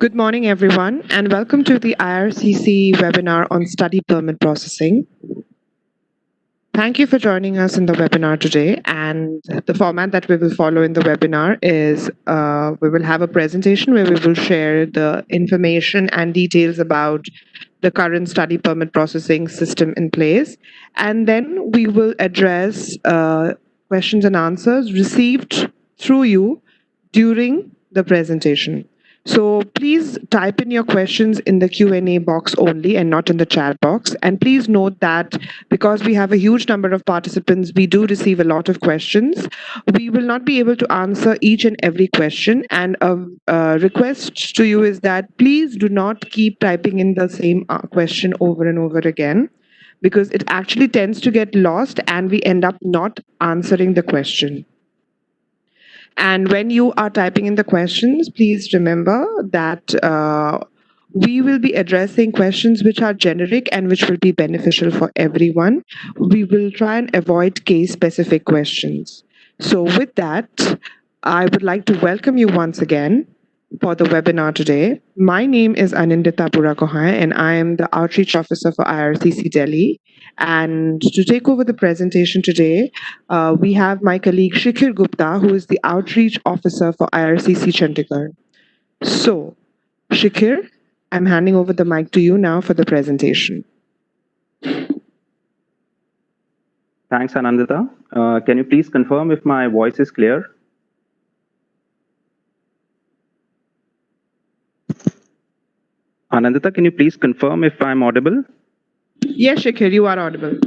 Good morning, everyone, and welcome to the IRCC webinar on study permit processing. Thank you for joining us in the webinar today. And the format that we will follow in the webinar is we will have a presentation where we will share the information and details about the current study permit processing system in place. And then we will address questions and answers received through you during the presentation. So please type in your questions in the Q&A box only and not in the chat box. And please note that because we have a huge number of participants, we do receive a lot of questions. We will not be able to answer each and every question. And a request to you is that please do not keep typing in the same question over and over again, because it actually tends to get lost and we end up not answering the question. And when you are typing in the questions, please remember that we will be addressing questions which are generic and which will be beneficial for everyone. We will try and avoid case-specific questions. So with that, I would like to welcome you once again for the webinar today. My name is Anindita Burakohai, and I am the Outreach Officer for IRCC Delhi. And to take over the presentation today, we have my colleague Shikhir Gupta, who is the Outreach Officer for IRCC Chandigarh. So, Shikhir, I'm handing over the mic to you now for the presentation. Thanks, Anandita. Can you please confirm if my voice is clear? Anandita, can you please confirm if I'm audible? Yes, Shikhir, you are audible.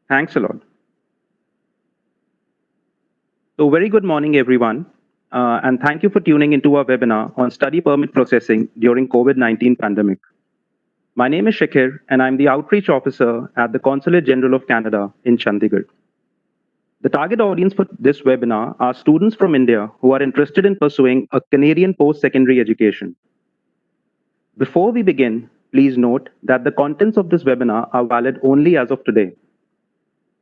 Thanks a lot. So very good morning, everyone. And thank you for tuning into our webinar on study permit processing during COVID-19 pandemic. My name is Shikhir, and I'm the Outreach Officer at the Consulate General of Canada in Chandigarh. The target audience for this webinar are students from India who are interested in pursuing a Canadian post-secondary education. Before we begin, please note that the contents of this webinar are valid only as of today.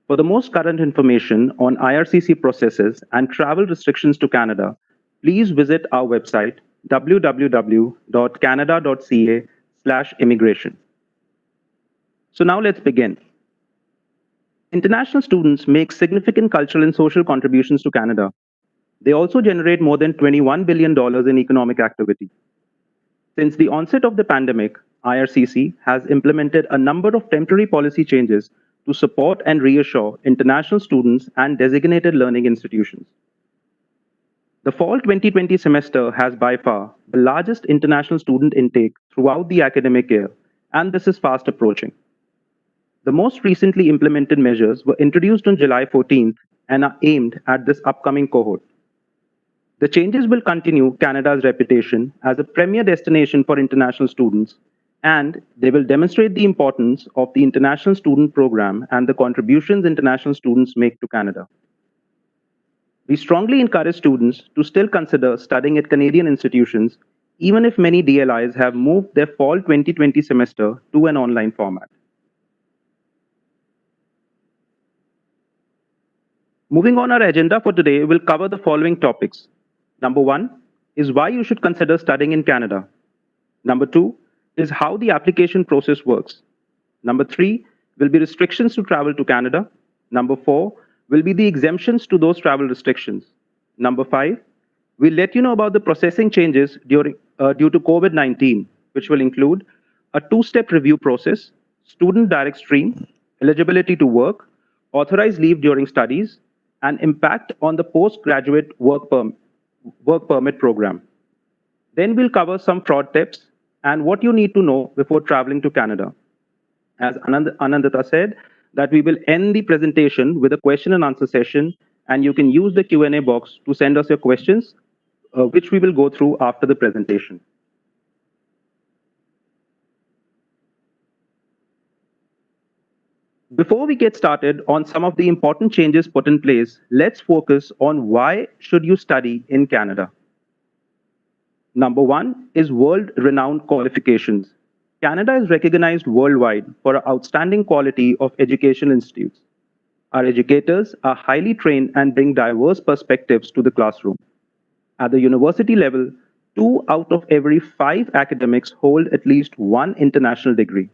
For the most current information on IRCC processes and travel restrictions to Canada, please visit our website www.canada.ca/immigration. So now let's begin. International students make significant cultural and social contributions to Canada. They also generate more than $21 billion in economic activity. Since the onset of the pandemic, IRCC has implemented a number of temporary policy changes to support and reassure international students and designated learning institutions. The fall 2020 semester has by far the largest international student intake throughout the academic year, and this is fast approaching. The most recently implemented measures were introduced on July 14th and are aimed at this upcoming cohort. The changes will continue Canada's reputation as a premier destination for international students, and they will demonstrate the importance of the International Student Program and the contributions international students make to Canada. We strongly encourage students to still consider studying at Canadian institutions, even if many DLIs have moved their fall 2020 semester to an online format. Moving on our agenda for today, we'll cover the following topics. Number 1 is why you should consider studying in Canada. Number 2 is how the application process works. Number 3 will be restrictions to travel to Canada. Number 4 will be the exemptions to those travel restrictions. Number 5, we'll let you know about the processing changes due to COVID-19, which will include a 2-step review process, student direct stream, eligibility to work, authorized leave during studies, and impact on the postgraduate work permit program. Then we'll cover some fraud tips and what you need to know before traveling to Canada. As Anandita said, that we will end the presentation with a question and answer session, and you can use the Q&A box to send us your questions, which we will go through after the presentation. Before we get started on some of the important changes put in place, let's focus on why should you study in Canada. Number 1 is world-renowned qualifications. Canada is recognized worldwide for our outstanding quality of educational institutes. Our educators are highly trained and bring diverse perspectives to the classroom. At the university level, 2 out of every 5 academics hold at least one international degree.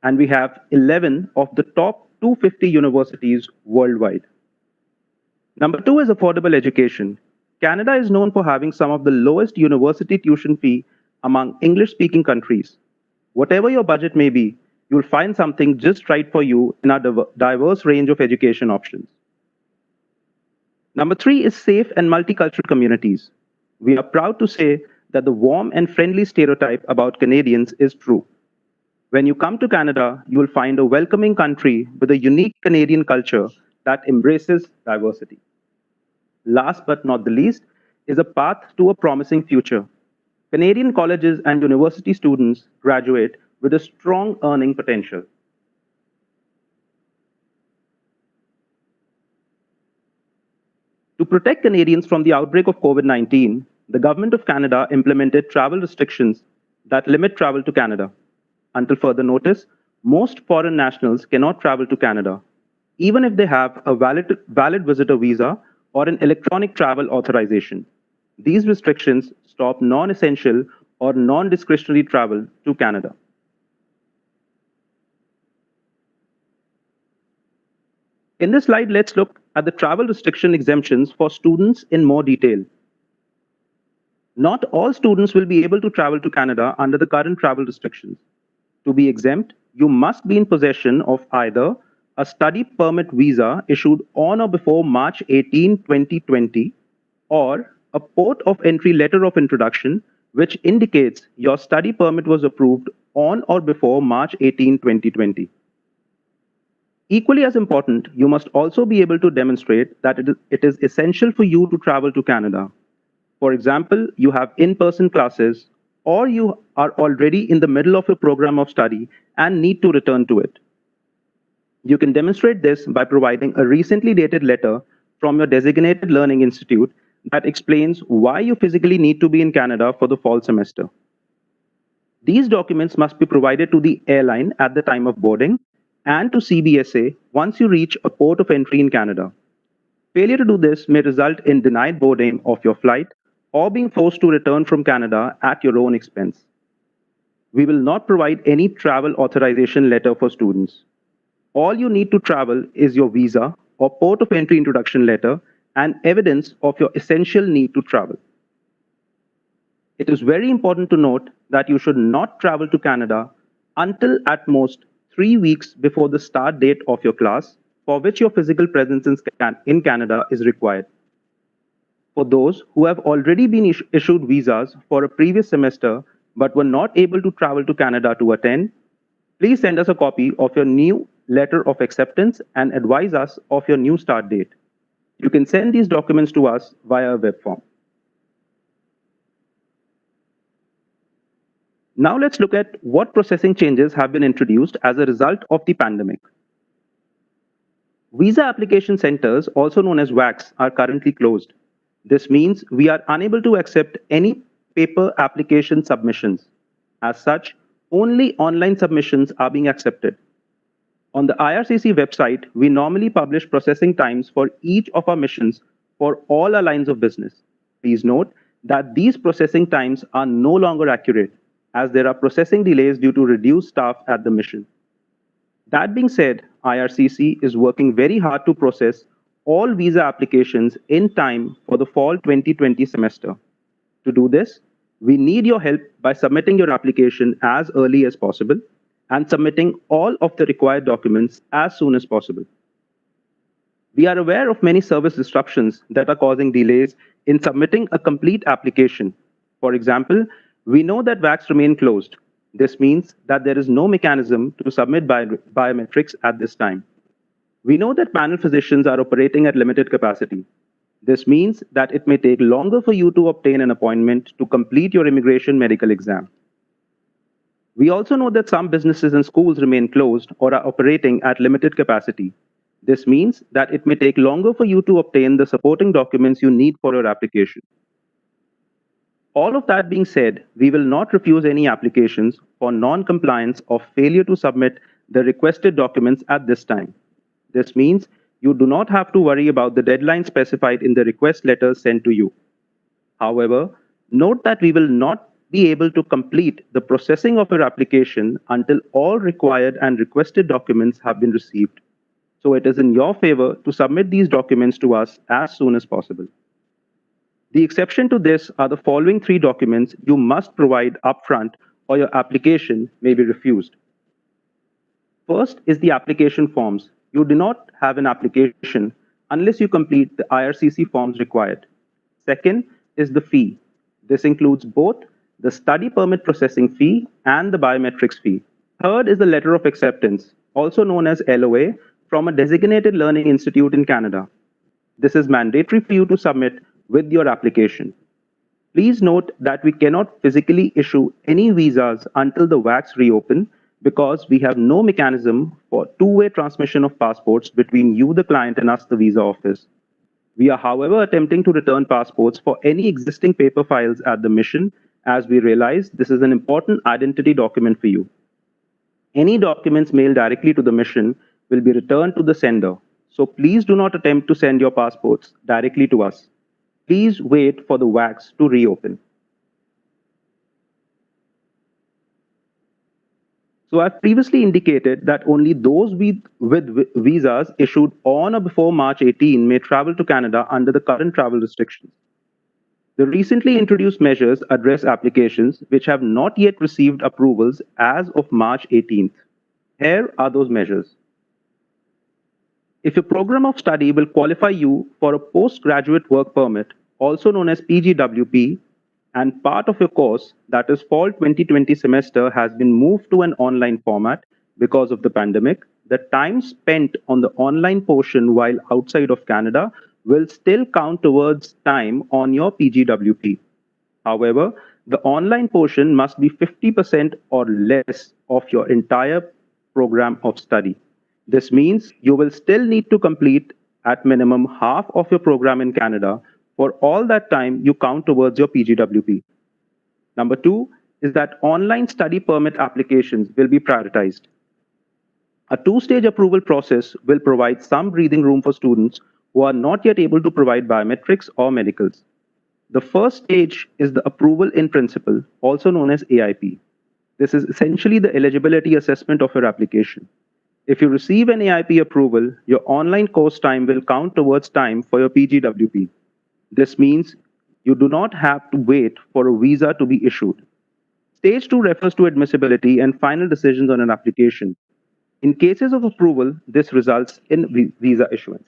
And we have 11 of the top 250 universities worldwide. Number 2 is affordable education. Canada is known for having some of the lowest university tuition fee among English-speaking countries. Whatever your budget may be, you'll find something just right for you in our diverse range of education options. Number 3 is safe and multicultural communities. We are proud to say that the warm and friendly stereotype about Canadians is true. When you come to Canada, you will find a welcoming country with a unique Canadian culture that embraces diversity. Last but not the least is a path to a promising future. Canadian colleges and university students graduate with a strong earning potential. To protect Canadians from the outbreak of COVID-19, the Government of Canada implemented travel restrictions that limit travel to Canada. Until further notice, most foreign nationals cannot travel to Canada, even if they have a valid visitor visa or an electronic travel authorization. These restrictions stop non-essential or non-discretionary travel to Canada. In this slide, let's look at the travel restriction exemptions for students in more detail. Not all students will be able to travel to Canada under the current travel restrictions. To be exempt, you must be in possession of either a study permit visa issued on or before March 18, 2020, or a port of entry letter of introduction which indicates your study permit was approved on or before March 18, 2020. Equally as important, you must also be able to demonstrate that it is essential for you to travel to Canada. For example, you have in-person classes, or you are already in the middle of a program of study and need to return to it. You can demonstrate this by providing a recently dated letter from your designated learning institute that explains why you physically need to be in Canada for the fall semester. These documents must be provided to the airline at the time of boarding and to CBSA once you reach a port of entry in Canada. Failure to do this may result in denied boarding of your flight or being forced to return from Canada at your own expense. We will not provide any travel authorization letter for students. All you need to travel is your visa or port of entry introduction letter and evidence of your essential need to travel. It is very important to note that you should not travel to Canada until at most 3 weeks before the start date of your class, for which your physical presence in Canada is required. For those who have already been issued visas for a previous semester but were not able to travel to Canada to attend, please send us a copy of your new letter of acceptance and advise us of your new start date. You can send these documents to us via a web form. Now let's look at what processing changes have been introduced as a result of the pandemic. Visa application centers, also known as VACs, are currently closed. This means we are unable to accept any paper application submissions. As such, only online submissions are being accepted. On the IRCC website, we normally publish processing times for each of our missions for all our lines of business. Please note that these processing times are no longer accurate, as there are processing delays due to reduced staff at the mission. That being said, IRCC is working very hard to process all visa applications in time for the fall 2020 semester. To do this, we need your help by submitting your application as early as possible and submitting all of the required documents as soon as possible. We are aware of many service disruptions that are causing delays in submitting a complete application. For example, we know that VACs remain closed. This means that there is no mechanism to submit biometrics at this time. We know that panel physicians are operating at limited capacity. This means that it may take longer for you to obtain an appointment to complete your immigration medical exam. We also know that some businesses and schools remain closed or are operating at limited capacity. This means that it may take longer for you to obtain the supporting documents you need for your application. All of that being said, we will not refuse any applications for non-compliance or failure to submit the requested documents at this time. This means you do not have to worry about the deadline specified in the request letter sent to you. However, we will not refuse any applications for non-compliance or failure to submit the requested documents at this time. This means you do not have to worry about the deadline specified in the request letter sent to you. However, we will not refuse any applications for non-compliance or failure to submit the requested documents at this time. This means you do not have to worry about the deadline specified in the request letter sent to you. However, Note that we will not be able to complete the processing of your application until all required and requested documents have been received. So it is in your favor to submit these documents to us as soon as possible. The exception to this are the following 3 documents you must provide upfront or your application may be refused. First is the application forms. You do not have an application unless you complete the IRCC forms required. Second is the fee. This includes both the study permit processing fee and the biometrics fee. Third is the letter of acceptance, also known as LOA, from a designated learning institute in Canada. This is mandatory for you to submit with your application. Please note that we cannot physically issue any visas until the WACs reopen because we have no mechanism for two-way transmission of passports between you, the client, and us, the visa office. We are, however, attempting to return passports for any existing paper files at the mission, as we realize this is an important identity document for you. Any documents mailed directly to the mission will be returned to the sender, so please do not attempt to send your passports directly to us. Please wait for the WACs to reopen. So I've previously indicated that only those with visas issued on or before March 18 may travel to Canada under the current travel restrictions. The recently introduced measures address applications which have not yet received approvals as of March 18th. Here are those measures. If your program of study will qualify you for a postgraduate work permit, also known as PGWP, and part of your course, that is fall 2020 semester, has been moved to an online format because of the pandemic, the time spent on the online portion while outside of Canada will still count towards time on your PGWP. However, the online portion must be 50% or less of your entire program of study. This means you will still need to complete at minimum half of your program in Canada for all that time you count towards your PGWP. Number 2 is that online study permit applications will be prioritized. A 2-stage approval process will provide some breathing room for students who are not yet able to provide biometrics or medicals. The first stage is the approval in principle, also known as AIP. This is essentially the eligibility assessment of your application. If you receive an AIP approval, your online course time will count towards time for your PGWP. This means you do not have to wait for a visa to be issued. Stage 2 refers to admissibility and final decisions on an application. In cases of approval, this results in visa issuance.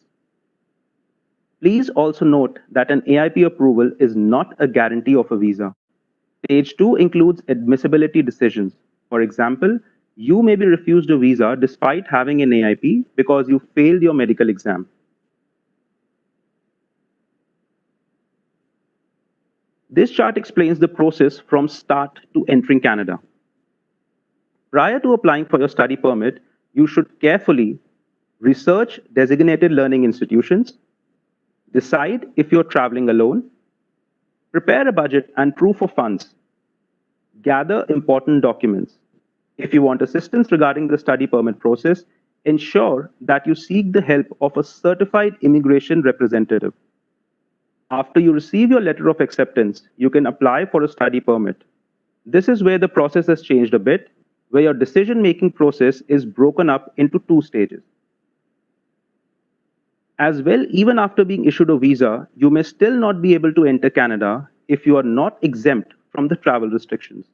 Please also note that an AIP approval is not a guarantee of a visa. Stage 2 includes admissibility decisions. For example, you may be refused a visa despite having an AIP because you failed your medical exam. This chart explains the process from start to entering Canada. Prior to applying for your study permit, you should carefully research designated learning institutions, decide if you're traveling alone, prepare a budget and proof of funds, gather important documents. If you want assistance regarding the study permit process, ensure that you seek the help of a certified immigration representative. After you receive your letter of acceptance, you can apply for a study permit. This is where the process has changed a bit, where your decision-making process is broken up into 2 stages. As well, even after being issued a visa, you may still not be able to enter Canada if you are not exempt from the travel restrictions.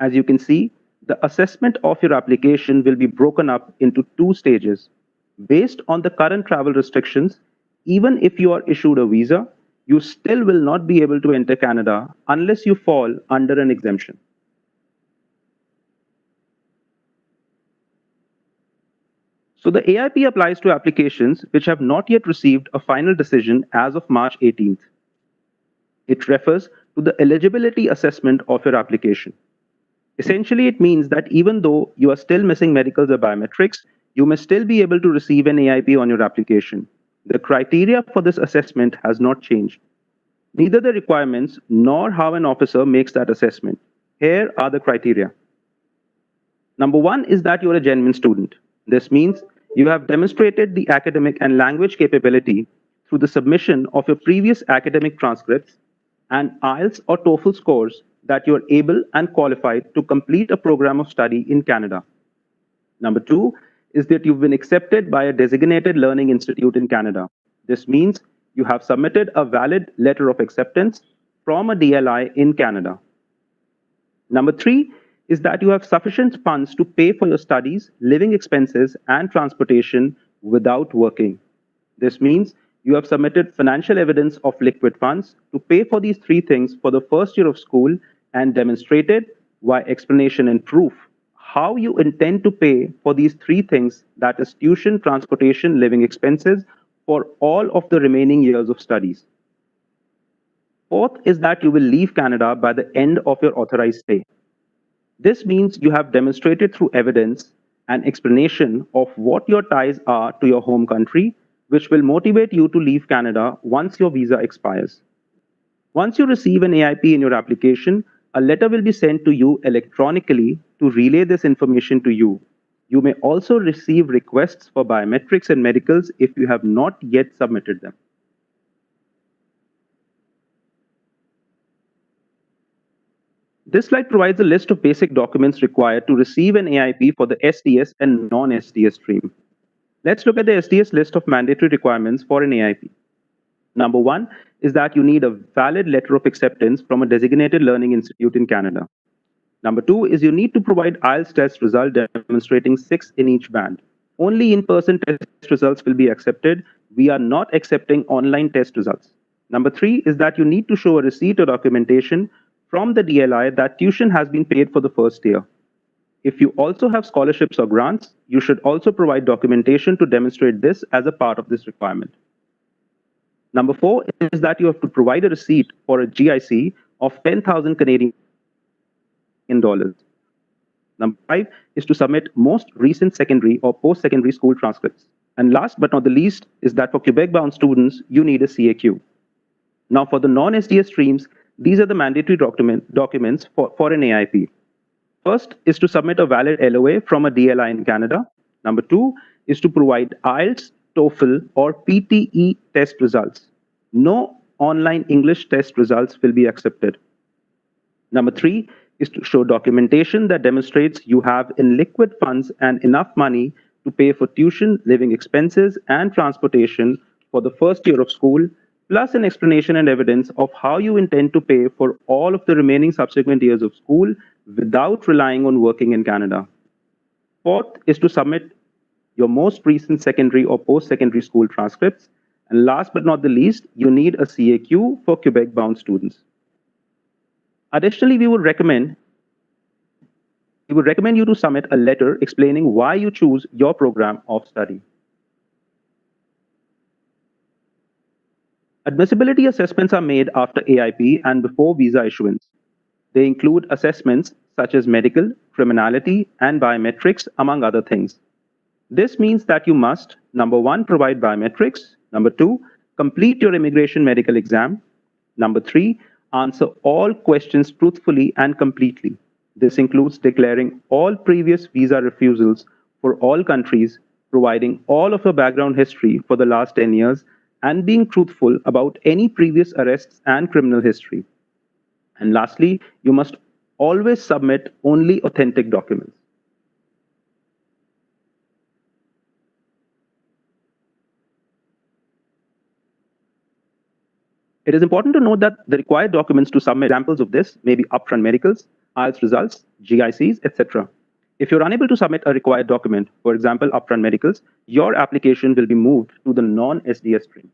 As you can see, the assessment of your application will be broken up into 2 stages. Based on the current travel restrictions, even if you are issued a visa, you still will not be able to enter Canada unless you fall under an exemption. So the AIP applies to applications which have not yet received a final decision as of March 18th. It refers to the eligibility assessment of your application. Essentially, it means that even though you are still missing medicals or biometrics, you may still be able to receive an AIP on your application. The criteria for this assessment has not changed. Neither the requirements nor how an officer makes that assessment. Here are the criteria. Number 1 is that you're a genuine student. This means you have demonstrated the academic and language capability through the submission of your previous academic transcripts and IELTS or TOEFL scores that you're able and qualified to complete a program of study in Canada. Number two is that you've been accepted by a designated learning institute in Canada. This means you have submitted a valid letter of acceptance from a DLI in Canada. Number three is that you have sufficient funds to pay for your studies, living expenses, and transportation without working. This means you have submitted financial evidence of liquid funds to pay for these three things for the first year of school and demonstrated by explanation and proof how you intend to pay for these three things, that is tuition, transportation, living expenses, for all of the remaining years of studies. Fourth is that you will leave Canada by the end of your authorized stay. This means you have demonstrated through evidence and explanation of what your ties are to your home country, which will motivate you to leave Canada once your visa expires. Once you receive an AIP in your application, a letter will be sent to you electronically to relay this information to you. You may also receive requests for biometrics and medicals if you have not yet submitted them. This slide provides a list of basic documents required to receive an AIP for the SDS and non-SDS stream. Let's look at the SDS list of mandatory requirements for an AIP. Number one is that you need a valid letter of acceptance from a designated learning institute in Canada. Number two is you need to provide IELTS test result demonstrating 6 in each band. Only in-person test results will be accepted. We are not accepting online test results. Number three is that you need to show a receipt or documentation from the DLI that tuition has been paid for the first year. If you also have scholarships or grants, you should also provide documentation to demonstrate this as a part of this requirement. Number four is that you have to provide a receipt for a GIC of 10,000 Canadian dollars. Number five is to submit most recent secondary or post-secondary school transcripts. And last but not the least is that for Quebec-bound students, you need a CAQ. Now for the non-SDS streams, these are the mandatory documents for an AIP. First is to submit a valid LOA from a DLI in Canada. Number two is to provide IELTS, TOEFL, or PTE test results. No online English test results will be accepted. Number three is to show documentation that demonstrates you have in liquid funds and enough money to pay for tuition, living expenses, and transportation for the first year of school, plus an explanation and evidence of how you intend to pay for all of the remaining subsequent years of school without relying on working in Canada. Fourth is to submit your most recent secondary or post-secondary school transcripts. And last but not the least, you need a CAQ for Quebec-bound students. Additionally, we would recommend you to submit a letter explaining why you choose your program of study. Admissibility assessments are made after AIP and before visa issuance. They include assessments such as medical, criminality, and biometrics, among other things. This means that you must, number one, provide biometrics. Number two, complete your immigration medical exam. Number three, answer all questions truthfully and completely. This includes declaring all previous visa refusals for all countries, providing all of your background history for the last 10 years, and being truthful about any previous arrests and criminal history. And lastly, you must always submit only authentic documents. It is important to note that the required documents to submit examples of this may be upfront medicals, IELTS results, GICs, etc. If you're unable to submit a required document, for example, upfront medicals, your application will be moved to the non-SDS stream.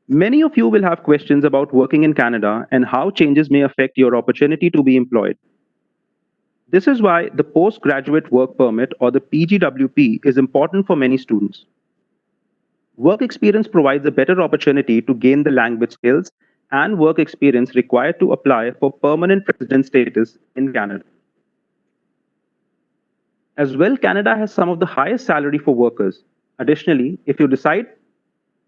Many of you will have questions about working in Canada and how changes may affect your opportunity to be employed. This is why the Postgraduate Work Permit, or the PGWP, is important for many students. Work experience provides a better opportunity to gain the language skills and work experience required to apply for permanent resident status in Canada. As well, Canada has some of the highest salary for workers. Additionally, if you decide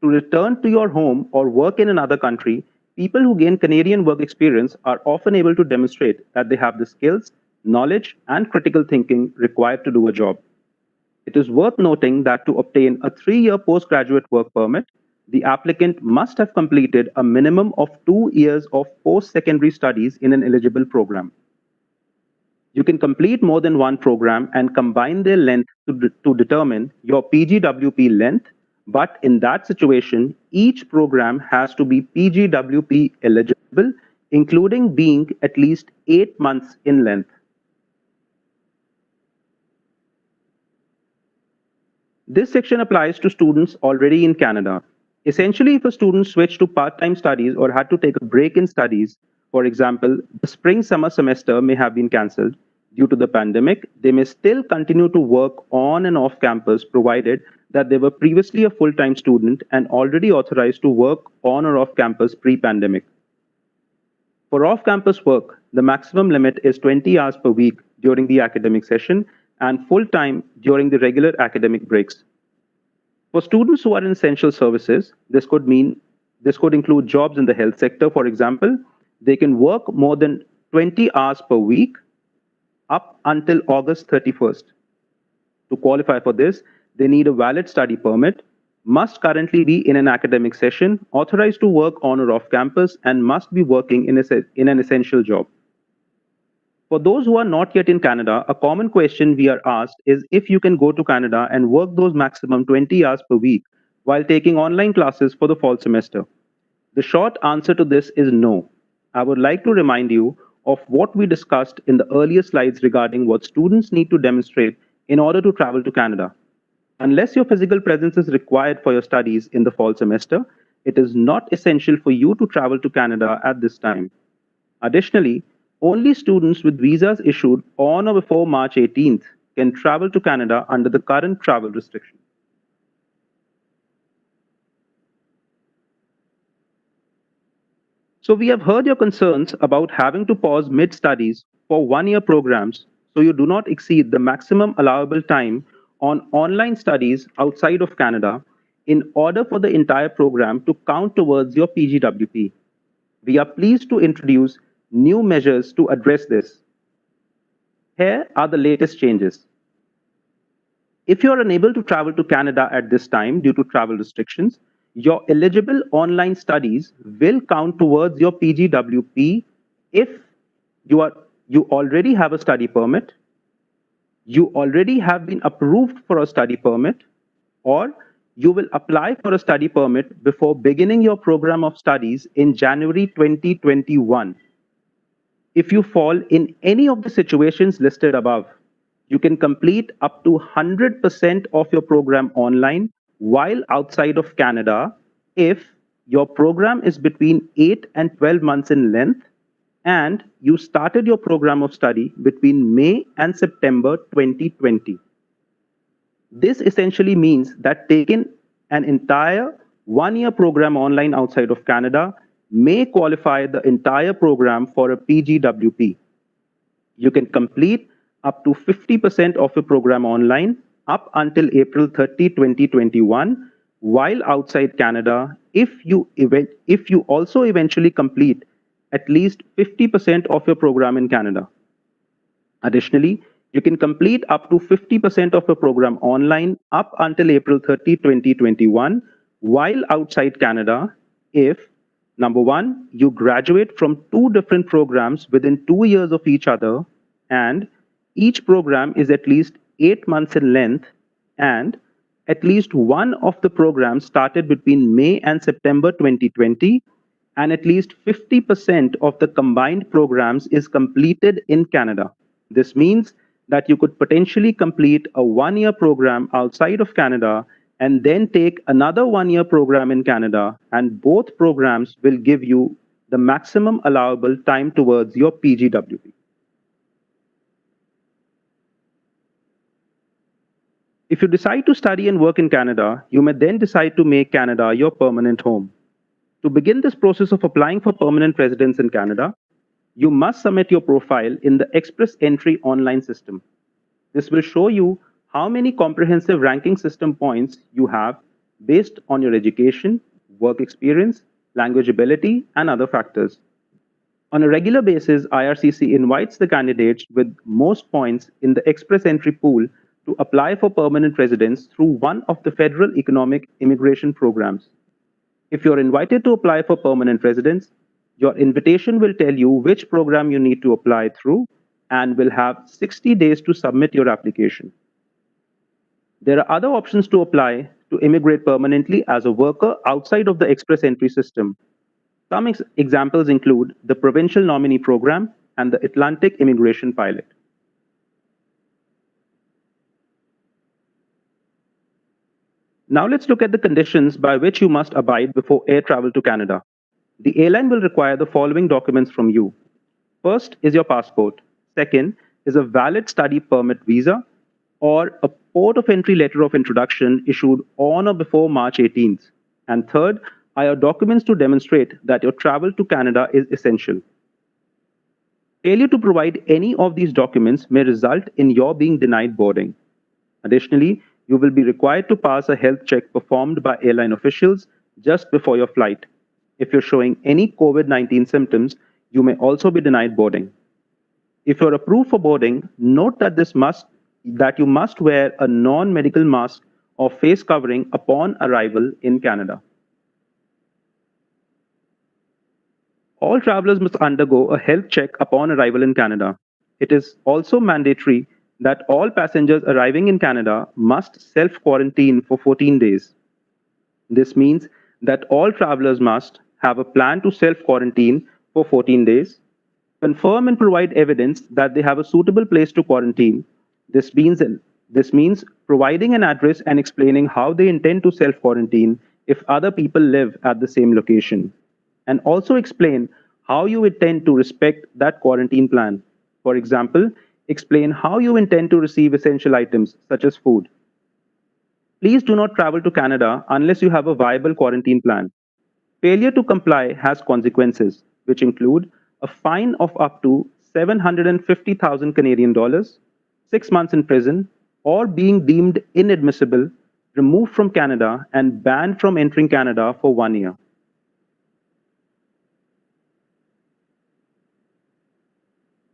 to return to your home or work in another country, people who gain Canadian work experience are often able to demonstrate that they have the skills, knowledge, and critical thinking required to do a job. It is worth noting that to obtain a 3-year postgraduate work permit, the applicant must have completed a minimum of 2 years of post-secondary studies in an eligible program. You can complete more than one program and combine their length to determine your PGWP length, but in that situation, each program has to be PGWP eligible, including being at least 8 months in length. This section applies to students already in Canada. Essentially, if a student switched to part-time studies or had to take a break in studies, for example, the spring-summer semester may have been cancelled due to the pandemic, they may still continue to work on and off campus provided that they were previously a full-time student and already authorized to work on or off campus pre-pandemic. For off-campus work, the maximum limit is 20 hours per week during the academic session and full-time during the regular academic breaks. For students who are in essential services, this could include jobs in the health sector, for example. They can work more than 20 hours per week up until August 31st. To qualify for this, they need a valid study permit, must currently be in an academic session, authorized to work on or off campus, and must be working in an essential job. For those who are not yet in Canada, a common question we are asked is if you can go to Canada and work those maximum 20 hours per week while taking online classes for the fall semester. The short answer to this is no. I would like to remind you of what we discussed in the earlier slides regarding what students need to demonstrate in order to travel to Canada. Unless your physical presence is required for your studies in the fall semester, it is not essential for you to travel to Canada at this time. Additionally, only students with visas issued on or before March 18th can travel to Canada under the current travel restriction. So we have heard your concerns about having to pause mid-studies for one-year programs so you do not exceed the maximum allowable time on online studies outside of Canada in order for the entire program to count towards your PGWP. We are pleased to introduce new measures to address this. Here are the latest changes. If you are unable to travel to Canada at this time due to travel restrictions, your eligible online studies will count towards your PGWP if you already have a study permit, you already have been approved for a study permit, or you will apply for a study permit before beginning your program of studies in January 2021. If you fall in any of the situations listed above, you can complete up to 100% of your program online while outside of Canada if your program is between 8 and 12 months in length and you started your program of study between May and September 2020. This essentially means that taking an entire one-year program online outside of Canada may qualify the entire program for a PGWP. You can complete up to 50% of your program online up until April 30, 2021, while outside Canada if you also eventually complete at least 50% of your program in Canada. Additionally, you can complete up to 50% of your program online up until April 30, 2021, while outside Canada if, number one, you graduate from 2 different programs within 2 years of each other, and each program is at least 8 months in length, and at least one of the programs started between May and September 2020, and at least 50% of the combined programs is completed in Canada. This means that you could potentially complete a one-year program outside of Canada and then take another one-year program in Canada, and both programs will give you the maximum allowable time towards your PGWP. If you decide to study and work in Canada, you may then decide to make Canada your permanent home. To begin this process of applying for permanent residence in Canada, you must submit your profile in the Express Entry online system. This will show you how many comprehensive ranking system points you have based on your education, work experience, language ability, and other factors. On a regular basis, IRCC invites the candidates with most points in the Express Entry pool to apply for permanent residence through one of the federal economic immigration programs. If you're invited to apply for permanent residence, your invitation will tell you which program you need to apply through and will have 60 days to submit your application. There are other options to apply to immigrate permanently as a worker outside of the express entry system. Some examples include the Provincial Nominee Program and the Atlantic Immigration Pilot. Now let's look at the conditions by which you must abide before air travel to Canada. The airline will require the following documents from you. First is your passport. Second is a valid study permit visa or a port of entry letter of introduction issued on or before March 18th. And third are your documents to demonstrate that your travel to Canada is essential. Failure to provide any of these documents may result in your being denied boarding. Additionally, you will be required to pass a health check performed by airline officials just before your flight. If you're showing any COVID-19 symptoms, you may also be denied boarding. If you're approved for boarding, note that you must wear a non-medical mask or face covering upon arrival in Canada. All travelers must undergo a health check upon arrival in Canada. It is also mandatory that all passengers arriving in Canada must self-quarantine for 14 days. This means that all travelers must have a plan to self-quarantine for 14 days, confirm and provide evidence that they have a suitable place to quarantine. This means providing an address and explaining how they intend to self-quarantine if other people live at the same location. And also explain how you intend to respect that quarantine plan. For example, explain how you intend to receive essential items such as food. Please do not travel to Canada unless you have a viable quarantine plan. Failure to comply has consequences, which include a fine of up to 750,000 Canadian dollars, 6 months in prison, or being deemed inadmissible, removed from Canada, and banned from entering Canada for 1 year.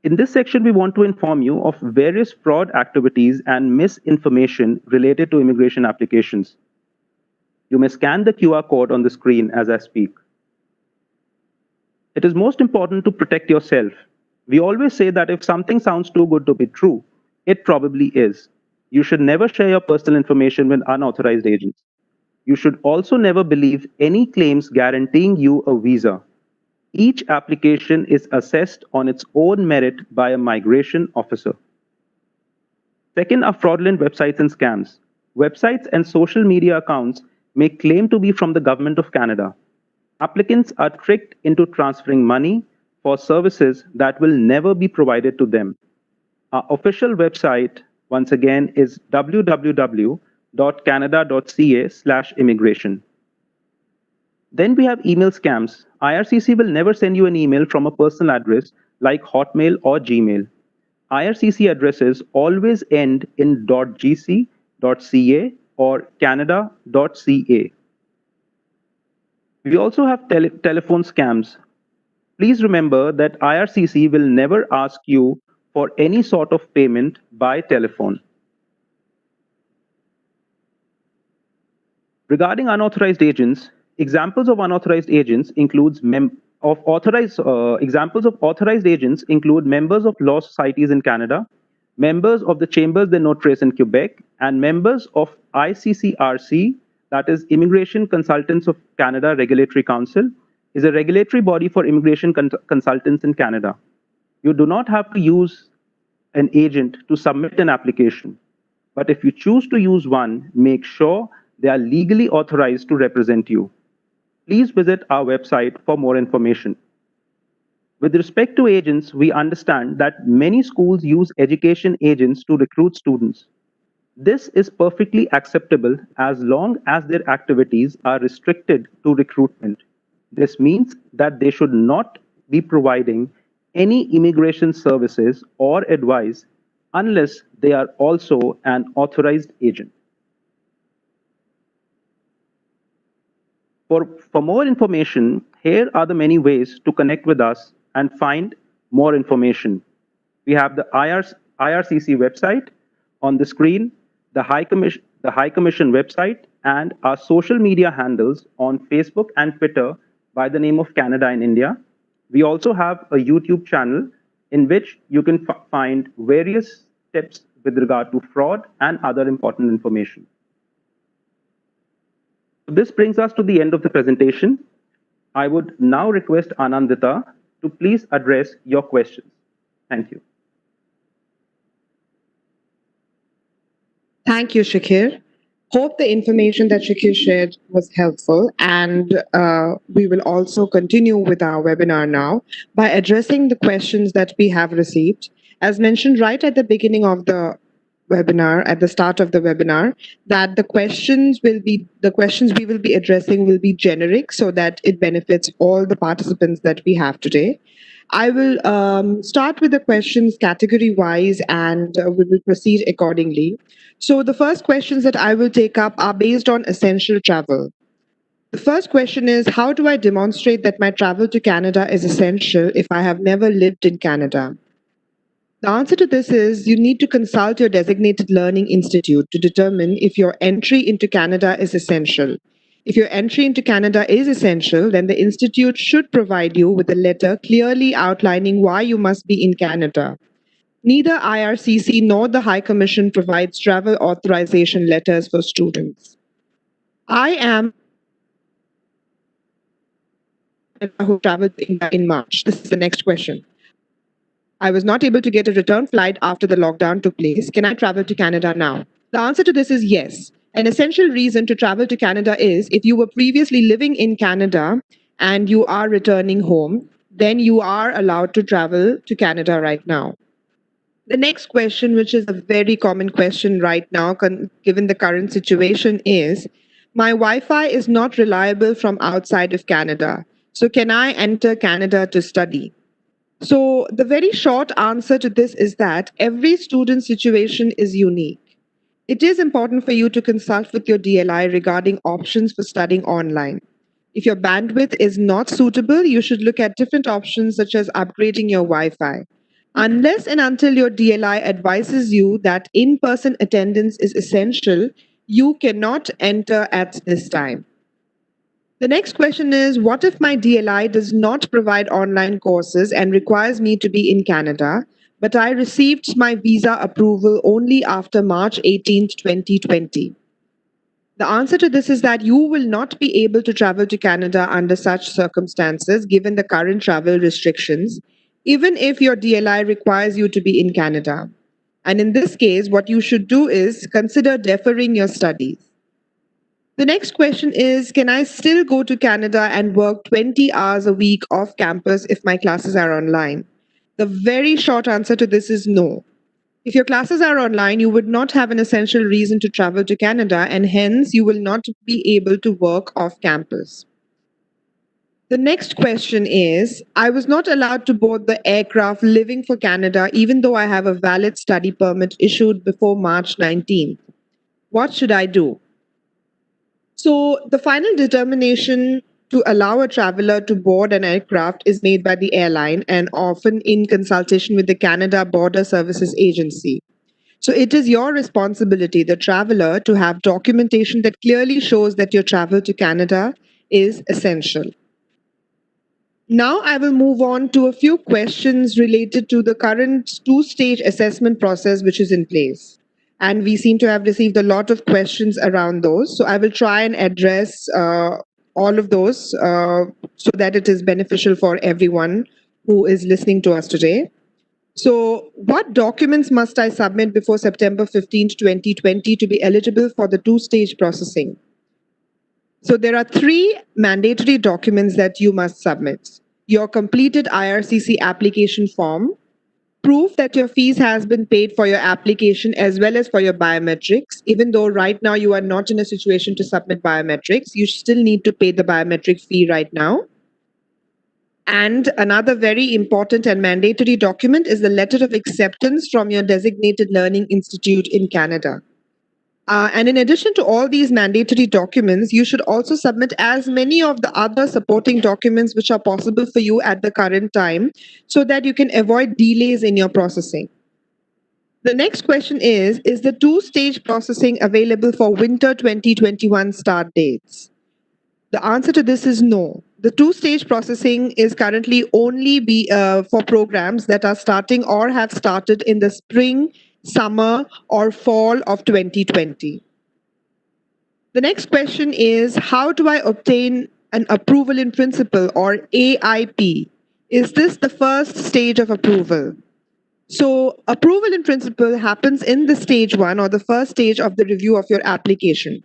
In this section, we want to inform you of various fraud activities and misinformation related to immigration applications. You may scan the QR code on the screen as I speak. It is most important to protect yourself. We always say that if something sounds too good to be true, it probably is. You should never share your personal information with unauthorized agents. You should also never believe any claims guaranteeing you a visa. Each application is assessed on its own merit by a migration officer. Second are fraudulent websites and scams. Websites and social media accounts may claim to be from the Government of Canada. Applicants are tricked into transferring money for services that will never be provided to them. Our official website, once again, is www.canada.ca/immigration. Then we have email scams. IRCC will never send you an email from a personal address like Hotmail or Gmail. IRCC addresses always end in .gc, .ca, or canada.ca. We also have telephone scams. Please remember that IRCC will never ask you for any sort of payment by telephone. Regarding unauthorized agents, examples of unauthorized agents includes authorized agents include members of law societies in Canada, members of the Chambers des Notaires in Quebec, and members of ICCRC, that is Immigration Consultants of Canada Regulatory Council, is a regulatory body for immigration consultants in Canada. You do not have to use an agent to submit an application, but if you choose to use one, make sure they are legally authorized to represent you. Please visit our website for more information. With respect to agents, we understand that many schools use education agents to recruit students. This is perfectly acceptable as long as their activities are restricted to recruitment. This means that they should not be providing any immigration services or advice unless they are also an authorized agent. For more information, here are the many ways to connect with us and find more information. We have the IRCC website on the screen, the High Commission website, and our social media handles on Facebook and Twitter by the name of Canada in India. We also have a YouTube channel in which you can find various tips with regard to fraud and other important information. This brings us to the end of the presentation. I would now request Anandita to please address your questions. Thank you. Thank you, Shakir. Hope the information that Shakir shared was helpful, and we will also continue with our webinar now by addressing the questions that we have received. As mentioned right at the beginning of the webinar, at the start of the webinar, that the questions we will be addressing will be generic so that it benefits all the participants that we have today. I will start with the questions category-wise, and we will proceed accordingly. So the first questions that I will take up are based on essential travel. The first question is, how do I demonstrate that my travel to Canada is essential if I have never lived in Canada? The answer to this is you need to consult your designated learning institute to determine if your entry into Canada is essential. If your entry into Canada is essential, then the institute should provide you with a letter clearly outlining why you must be in Canada. Neither IRCC nor the High Commission provides travel authorization letters for students. I am who traveled in March. This is the next question. I was not able to get a return flight after the lockdown took place. Can I travel to Canada now? The answer to this is yes. An essential reason to travel to Canada is if you were previously living in Canada and you are returning home, then you are allowed to travel to Canada right now. The next question, which is a very common question right now, given the current situation, is my Wi-Fi is not reliable from outside of Canada. So can I enter Canada to study? So the very short answer to this is that every student's situation is unique. It is important for you to consult with your DLI regarding options for studying online. If your bandwidth is not suitable, you should look at different options such as upgrading your Wi-Fi. Unless and until your DLI advises you that in-person attendance is essential, you cannot enter at this time. The next question is, what if my DLI does not provide online courses and requires me to be in Canada, but I received my visa approval only after March 18th, 2020? The answer to this is that you will not be able to travel to Canada under such circumstances, given the current travel restrictions, even if your DLI requires you to be in Canada. And in this case, what you should do is consider deferring your studies. The next question is, can I still go to Canada and work 20 hours a week off campus if my classes are online? The very short answer to this is no. If your classes are online, you would not have an essential reason to travel to Canada, and hence you will not be able to work off campus. The next question is, I was not allowed to board the aircraft leaving for Canada even though I have a valid study permit issued before March 19th. What should I do? So the final determination to allow a traveler to board an aircraft is made by the airline and often in consultation with the Canada Border Services Agency. So it is your responsibility, the traveler, to have documentation that clearly shows that your travel to Canada is essential. Now I will move on to a few questions related to the current two-stage assessment process which is in place. And we seem to have received a lot of questions around those. So I will try and address all of those so that it is beneficial for everyone who is listening to us today. So what documents must I submit before September 15th, 2020 to be eligible for the two-stage processing? So there are 3 mandatory documents that you must submit. Your completed IRCC application form, proof that your fees has been paid for your application as well as for your biometrics. Even though right now you are not in a situation to submit biometrics, you still need to pay the biometric fee right now. And another very important and mandatory document is the letter of acceptance from your designated learning institute in Canada. And in addition to all these mandatory documents, you should also submit as many of the other supporting documents which are possible for you at the current time so that you can avoid delays in your processing. The next question is the two-stage processing available for winter 2021 start dates? The answer to this is no. The two-stage processing is currently only for programs that are starting or have started in the spring, summer, or fall of 2020. The next question is, how do I obtain an approval in principle or AIP? Is this the first stage of approval? So, approval in principle happens in the stage one or the first stage of the review of your application.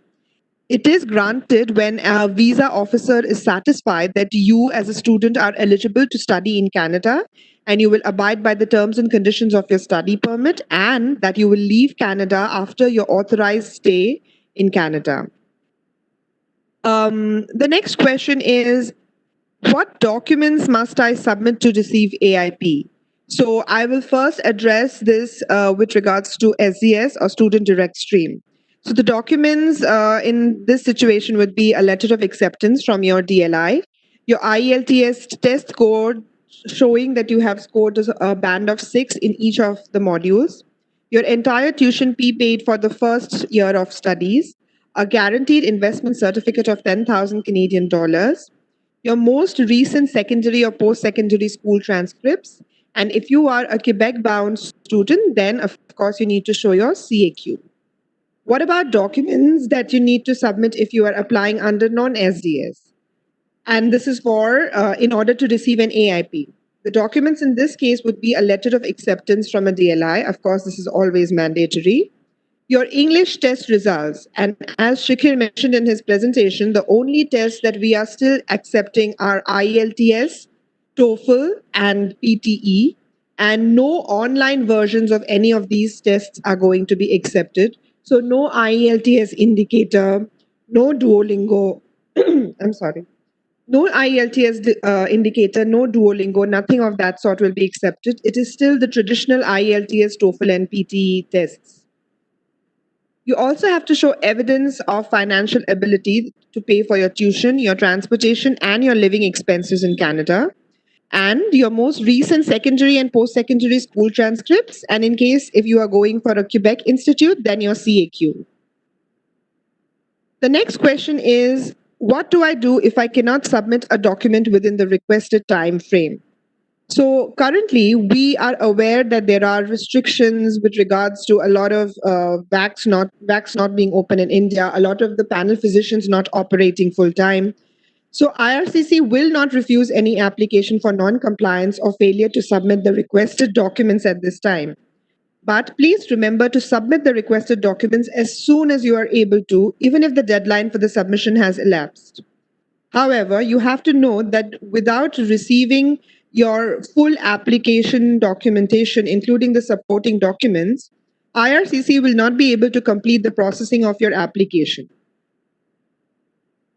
It is granted when a visa officer is satisfied that you, as a student, are eligible to study in Canada and you will abide by the terms and conditions of your study permit and that you will leave Canada after your authorized stay in Canada. The next question is, what documents must I submit to receive AIP? So I will first address this with regards to SDS or Student Direct Stream. So the documents in this situation would be a letter of acceptance from your DLI, your IELTS test score showing that you have scored a band of 6 in each of the modules, your entire tuition fee paid for the first year of studies, a guaranteed investment certificate of 10,000 Canadian dollars, your most recent secondary or post-secondary school transcripts, and if you are a Quebec-bound student, then of course you need to show your CAQ. What about documents that you need to submit if you are applying under non-SDS? And this is for in order to receive an AIP. The documents in this case would be a letter of acceptance from a DLI. Of course, this is always mandatory. Your English test results. And as Shikhir mentioned in his presentation, the only tests that we are still accepting are IELTS, TOEFL, and PTE. And no online versions of any of these tests are going to be accepted. So no IELTS indicator, no Duolingo, I'm sorry, no IELTS indicator, no Duolingo, nothing of that sort will be accepted. It is still the traditional IELTS, TOEFL, and PTE tests. You also have to show evidence of financial ability to pay for your tuition, your transportation, and your living expenses in Canada, and your most recent secondary and post-secondary school transcripts, and in case if you are going for a Quebec institute, then your CAQ. The next question is, what do I do if I cannot submit a document within the requested time frame? So currently, we are aware that there are restrictions with regards to a lot of VACs not being open in India, a lot of the panel physicians not operating full time. So IRCC will not refuse any application for non-compliance or failure to submit the requested documents at this time. But please remember to submit the requested documents as soon as you are able to, even if the deadline for the submission has elapsed. However, you have to know that without receiving your full application documentation, including the supporting documents, IRCC will not be able to complete the processing of your application.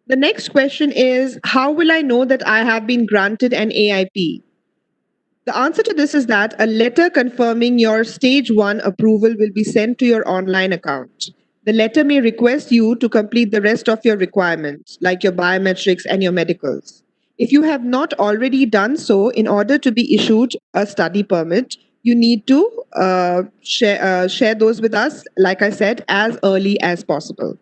The next question is, how will I know that I have been granted an AIP? The answer to this is that a letter confirming your stage 1 approval will be sent to your online account. The letter may request you to complete the rest of your requirements, like your biometrics and your medicals. If you have not already done so, in order to be issued a study permit, you need to share those with us, like I said, as early as possible.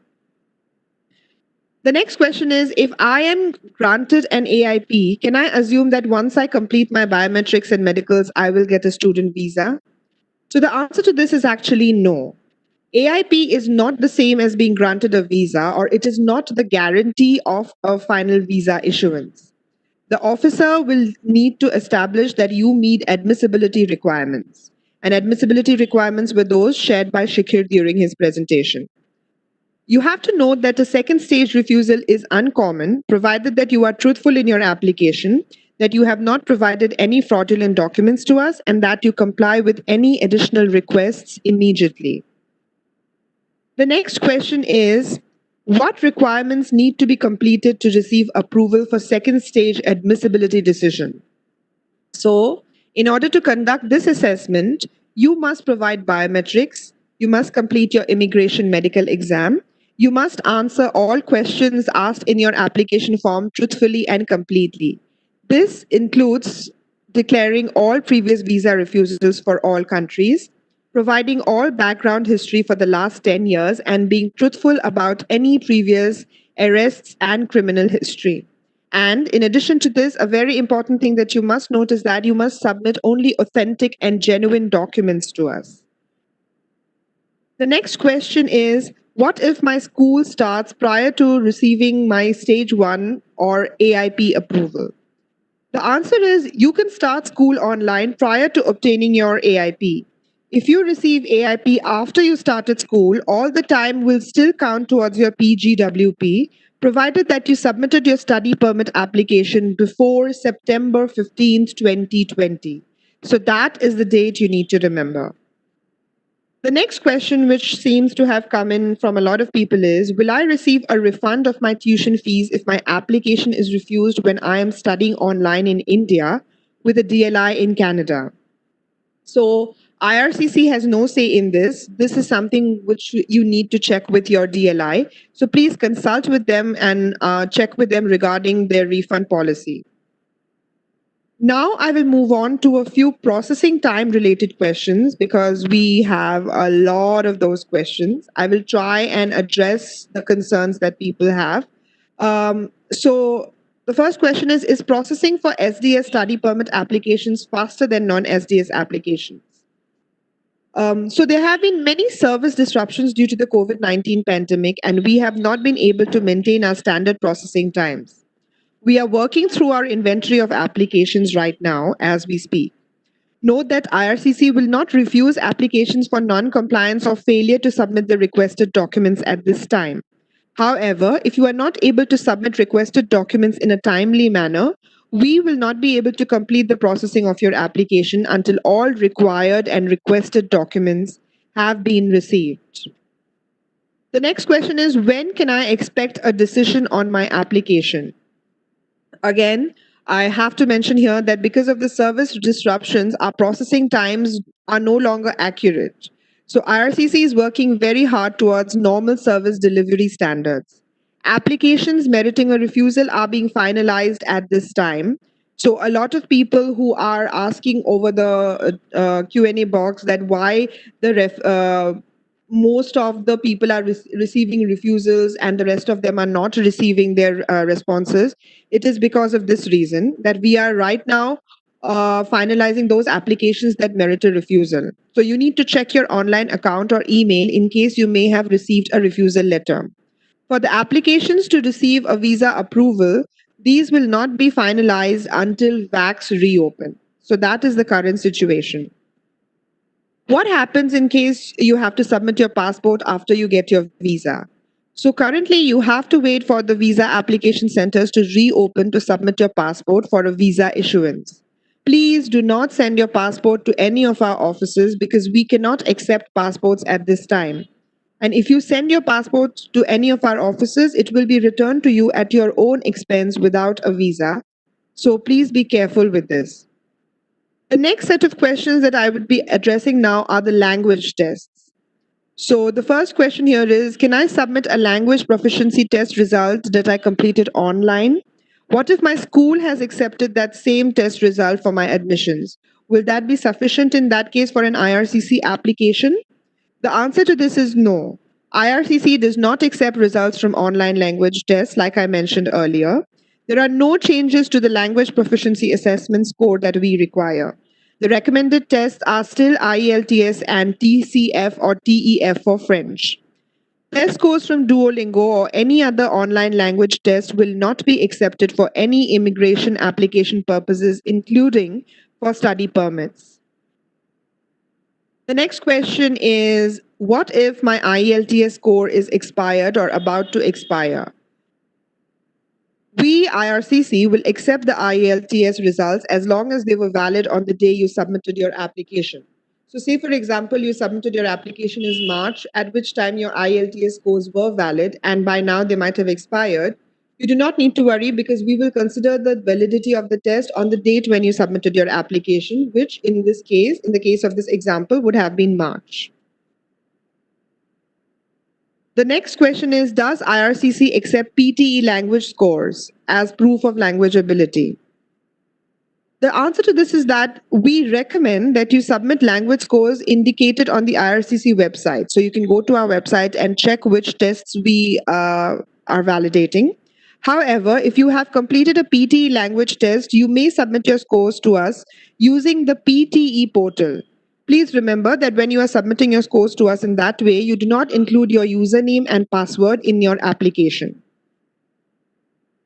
The next question is, if I am granted an AIP, can I assume that once I complete my biometrics and medicals, I will get a student visa? So the answer to this is actually no. AIP is not the same as being granted a visa, or it is not the guarantee of a final visa issuance. The officer will need to establish that you meet admissibility requirements. And admissibility requirements were those shared by Shikhir during his presentation. You have to note that a second stage refusal is uncommon, provided that you are truthful in your application, that you have not provided any fraudulent documents to us, and that you comply with any additional requests immediately. The next question is, what requirements need to be completed to receive approval for second stage admissibility decision? So, in order to conduct this assessment, you must provide biometrics, you must complete your immigration medical exam, you must answer all questions asked in your application form truthfully and completely. This includes declaring all previous visa refusals for all countries, providing all background history for the last 10 years, and being truthful about any previous arrests and criminal history. And in addition to this, a very important thing that you must note is that you must submit only authentic and genuine documents to us. The next question is, what if my school starts prior to receiving my stage 1 or AIP approval? The answer is you can start school online prior to obtaining your AIP. If you receive AIP after you started school, all the time will still count towards your PGWP, provided that you submitted your study permit application before September 15th, 2020. So that is the date you need to remember. The next question, which seems to have come in from a lot of people, is, will I receive a refund of my tuition fees if my application is refused when I am studying online in India with a DLI in Canada? So IRCC has no say in this. This is something which you need to check with your DLI. So please consult with them and check with them regarding their refund policy. Now I will move on to a few processing time related questions because we have a lot of those questions. I will try and address the concerns that people have. So the first question is processing for SDS study permit applications faster than non-SDS applications? So there have been many service disruptions due to the COVID-19 pandemic, and we have not been able to maintain our standard processing times. We are working through our inventory of applications right now as we speak. Note that IRCC will not refuse applications for non-compliance or failure to submit the requested documents at this time. However, if you are not able to submit requested documents in a timely manner, we will not be able to complete the processing of your application until all required and requested documents have been received. The next question is, when can I expect a decision on my application? Again, I have to mention here that because of the service disruptions, our processing times are no longer accurate. So IRCC is working very hard towards normal service delivery standards. Applications meriting a refusal are being finalized at this time. So a lot of people who are asking over the Q&A box that why most of the people are receiving refusals and the rest of them are not receiving their responses. It is because of this reason that we are right now finalizing those applications that merit a refusal. So you need to check your online account or email in case you may have received a refusal letter. For the applications to receive a visa approval, these will not be finalized until VACs reopen. So that is the current situation. What happens in case you have to submit your passport after you get your visa? So currently you have to wait for the visa application centers to reopen to submit your passport for a visa issuance. Please do not send your passport to any of our offices because we cannot accept passports at this time. And if you send your passport to any of our offices, it will be returned to you at your own expense without a visa. So please be careful with this. The next set of questions that I would be addressing now are the language tests. So the first question here is, can I submit a language proficiency test result that I completed online? What if my school has accepted that same test result for my admissions? Will that be sufficient in that case for an IRCC application? The answer to this is no. IRCC does not accept results from online language tests, like I mentioned earlier. There are no changes to the language proficiency assessment score that we require. The recommended tests are still IELTS and TCF or TEF for French. Test scores from Duolingo or any other online language test will not be accepted for any immigration application purposes, including for study permits. The next question is, what if my IELTS score is expired or about to expire? We, IRCC, will accept the IELTS results as long as they were valid on the day you submitted your application. So say, for example, you submitted your application in March, at which time your IELTS scores were valid, and by now they might have expired. You do not need to worry because we will consider the validity of the test on the date when you submitted your application, which in this case, in the case of this example, would have been March. The next question is, does IRCC accept PTE language scores as proof of language ability? The answer to this is that we recommend that you submit language scores indicated on the IRCC website. So you can go to our website and check which tests we are validating. However, if you have completed a PTE language test, you may submit your scores to us using the PTE portal. Please remember that when you are submitting your scores to us in that way, you do not include your username and password in your application.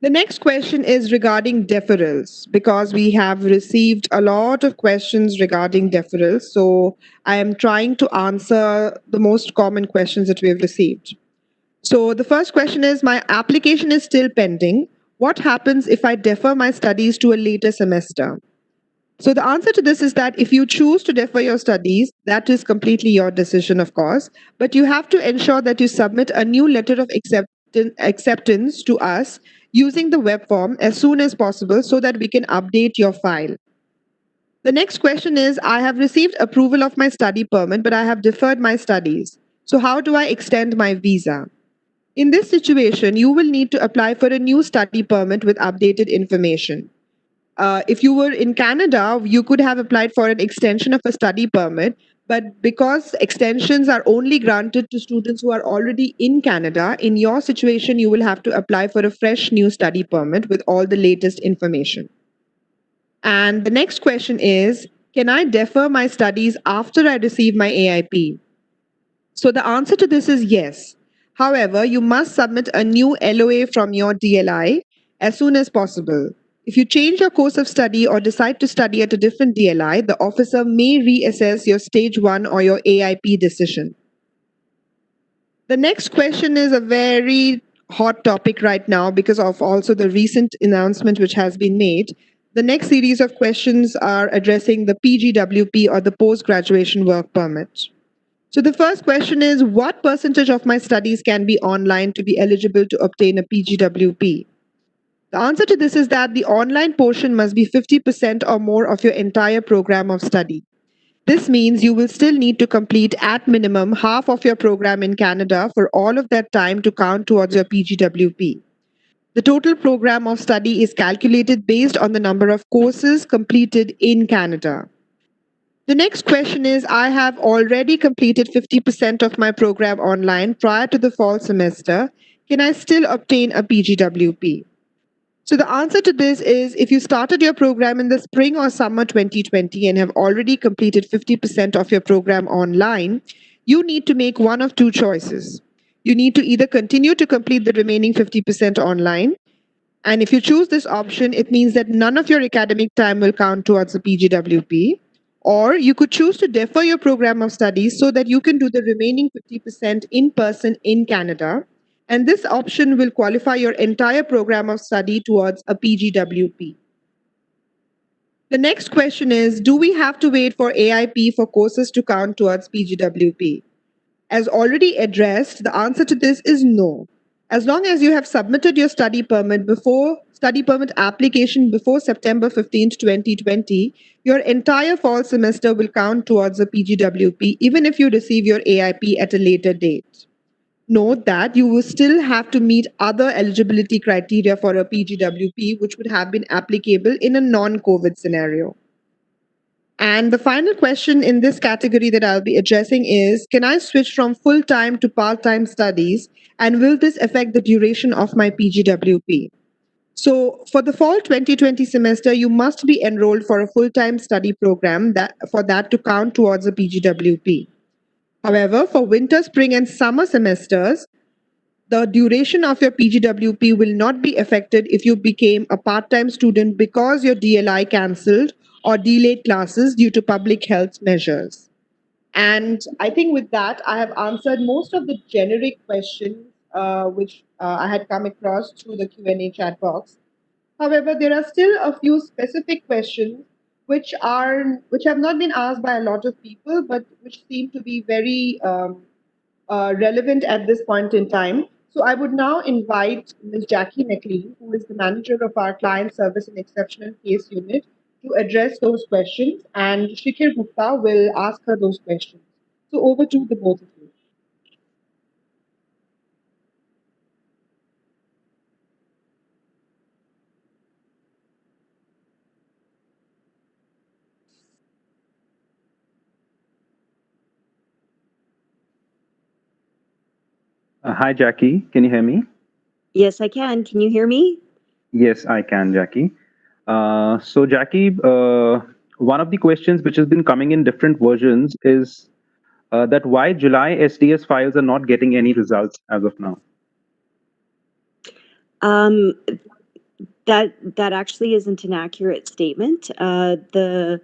The next question is regarding deferrals because we have received a lot of questions regarding deferrals. So I am trying to answer the most common questions that we have received. So the first question is, my application is still pending. What happens if I defer my studies to a later semester? So the answer to this is that if you choose to defer your studies, that is completely your decision, of course, but you have to ensure that you submit a new letter of acceptance to us using the web form as soon as possible so that we can update your file. The next question is, I have received approval of my study permit, but I have deferred my studies. So how do I extend my visa? In this situation, you will need to apply for a new study permit with updated information. If you were in Canada, you could have applied for an extension of a study permit, but because extensions are only granted to students who are already in Canada, in your situation, you will have to apply for a fresh new study permit with all the latest information. And the next question is, can I defer my studies after I receive my AIP? So the answer to this is yes. However, you must submit a new LOA from your DLI as soon as possible. If you change your course of study or decide to study at a different DLI, the officer may reassess your stage 1 or your AIP decision. The next question is a very hot topic right now because of also the recent announcement which has been made. The next series of questions are addressing the PGWP or the post graduation work permit. So the first question is, what percentage of my studies can be online to be eligible to obtain a PGWP? The answer to this is that the online portion must be 50% or more of your entire program of study. This means you will still need to complete at minimum half of your program in Canada for all of that time to count towards your PGWP. The total program of study is calculated based on the number of courses completed in Canada. The next question is, I have already completed 50% of my program online prior to the fall semester. Can I still obtain a PGWP? So the answer to this is, if you started your program in the spring or summer 2020 and have already completed 50% of your program online, you need to make one of two choices. You need to either continue to complete the remaining 50% online, and if you choose this option, it means that none of your academic time will count towards the PGWP. Or you could choose to defer your program of studies so that you can do the remaining 50% in person in Canada. And this option will qualify your entire program of study towards a PGWP. The next question is, do we have to wait for AIP for courses to count towards PGWP? As already addressed, the answer to this is no. As long as you have submitted your study permit application before September 15th, 2020, your entire fall semester will count towards the PGWP even if you receive your AIP at a later date. Note that you will still have to meet other eligibility criteria for a PGWP which would have been applicable in a non-COVID scenario. And the final question in this category that I'll be addressing is, can I switch from full-time to part-time studies, and will this affect the duration of my PGWP? So for the fall 2020 semester, you must be enrolled for a full-time study program for that to count towards a PGWP. However, for winter, spring, and summer semesters, the duration of your PGWP will not be affected if you became a part-time student because your DLI cancelled or delayed classes due to public health measures. And I think with that, I have answered most of the generic questions which I had come across through the Q&A chat box. However, there are still a few specific questions which have not been asked by a lot of people, but which seem to be very relevant at this point in time. So I would now invite Ms. Jackie McLean, who is the manager of our Client Service and Exceptional Case Unit, to address those questions, and Shikhir Gupta will ask her those questions. So over to the both of you. Hi, Jackie. Can you hear me? Yes, I can. Can you hear me? Yes, I can, Jackie. So, Jackie, one of the questions which has been coming in different versions is that why July SDS files are not getting any results as of now. Um, that actually isn't an accurate statement. The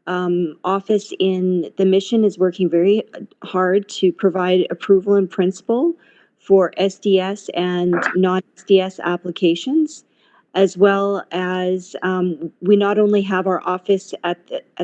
office in the mission is working very hard to provide approval in principle for SDS and non-SDS applications, as well as we not only have our office at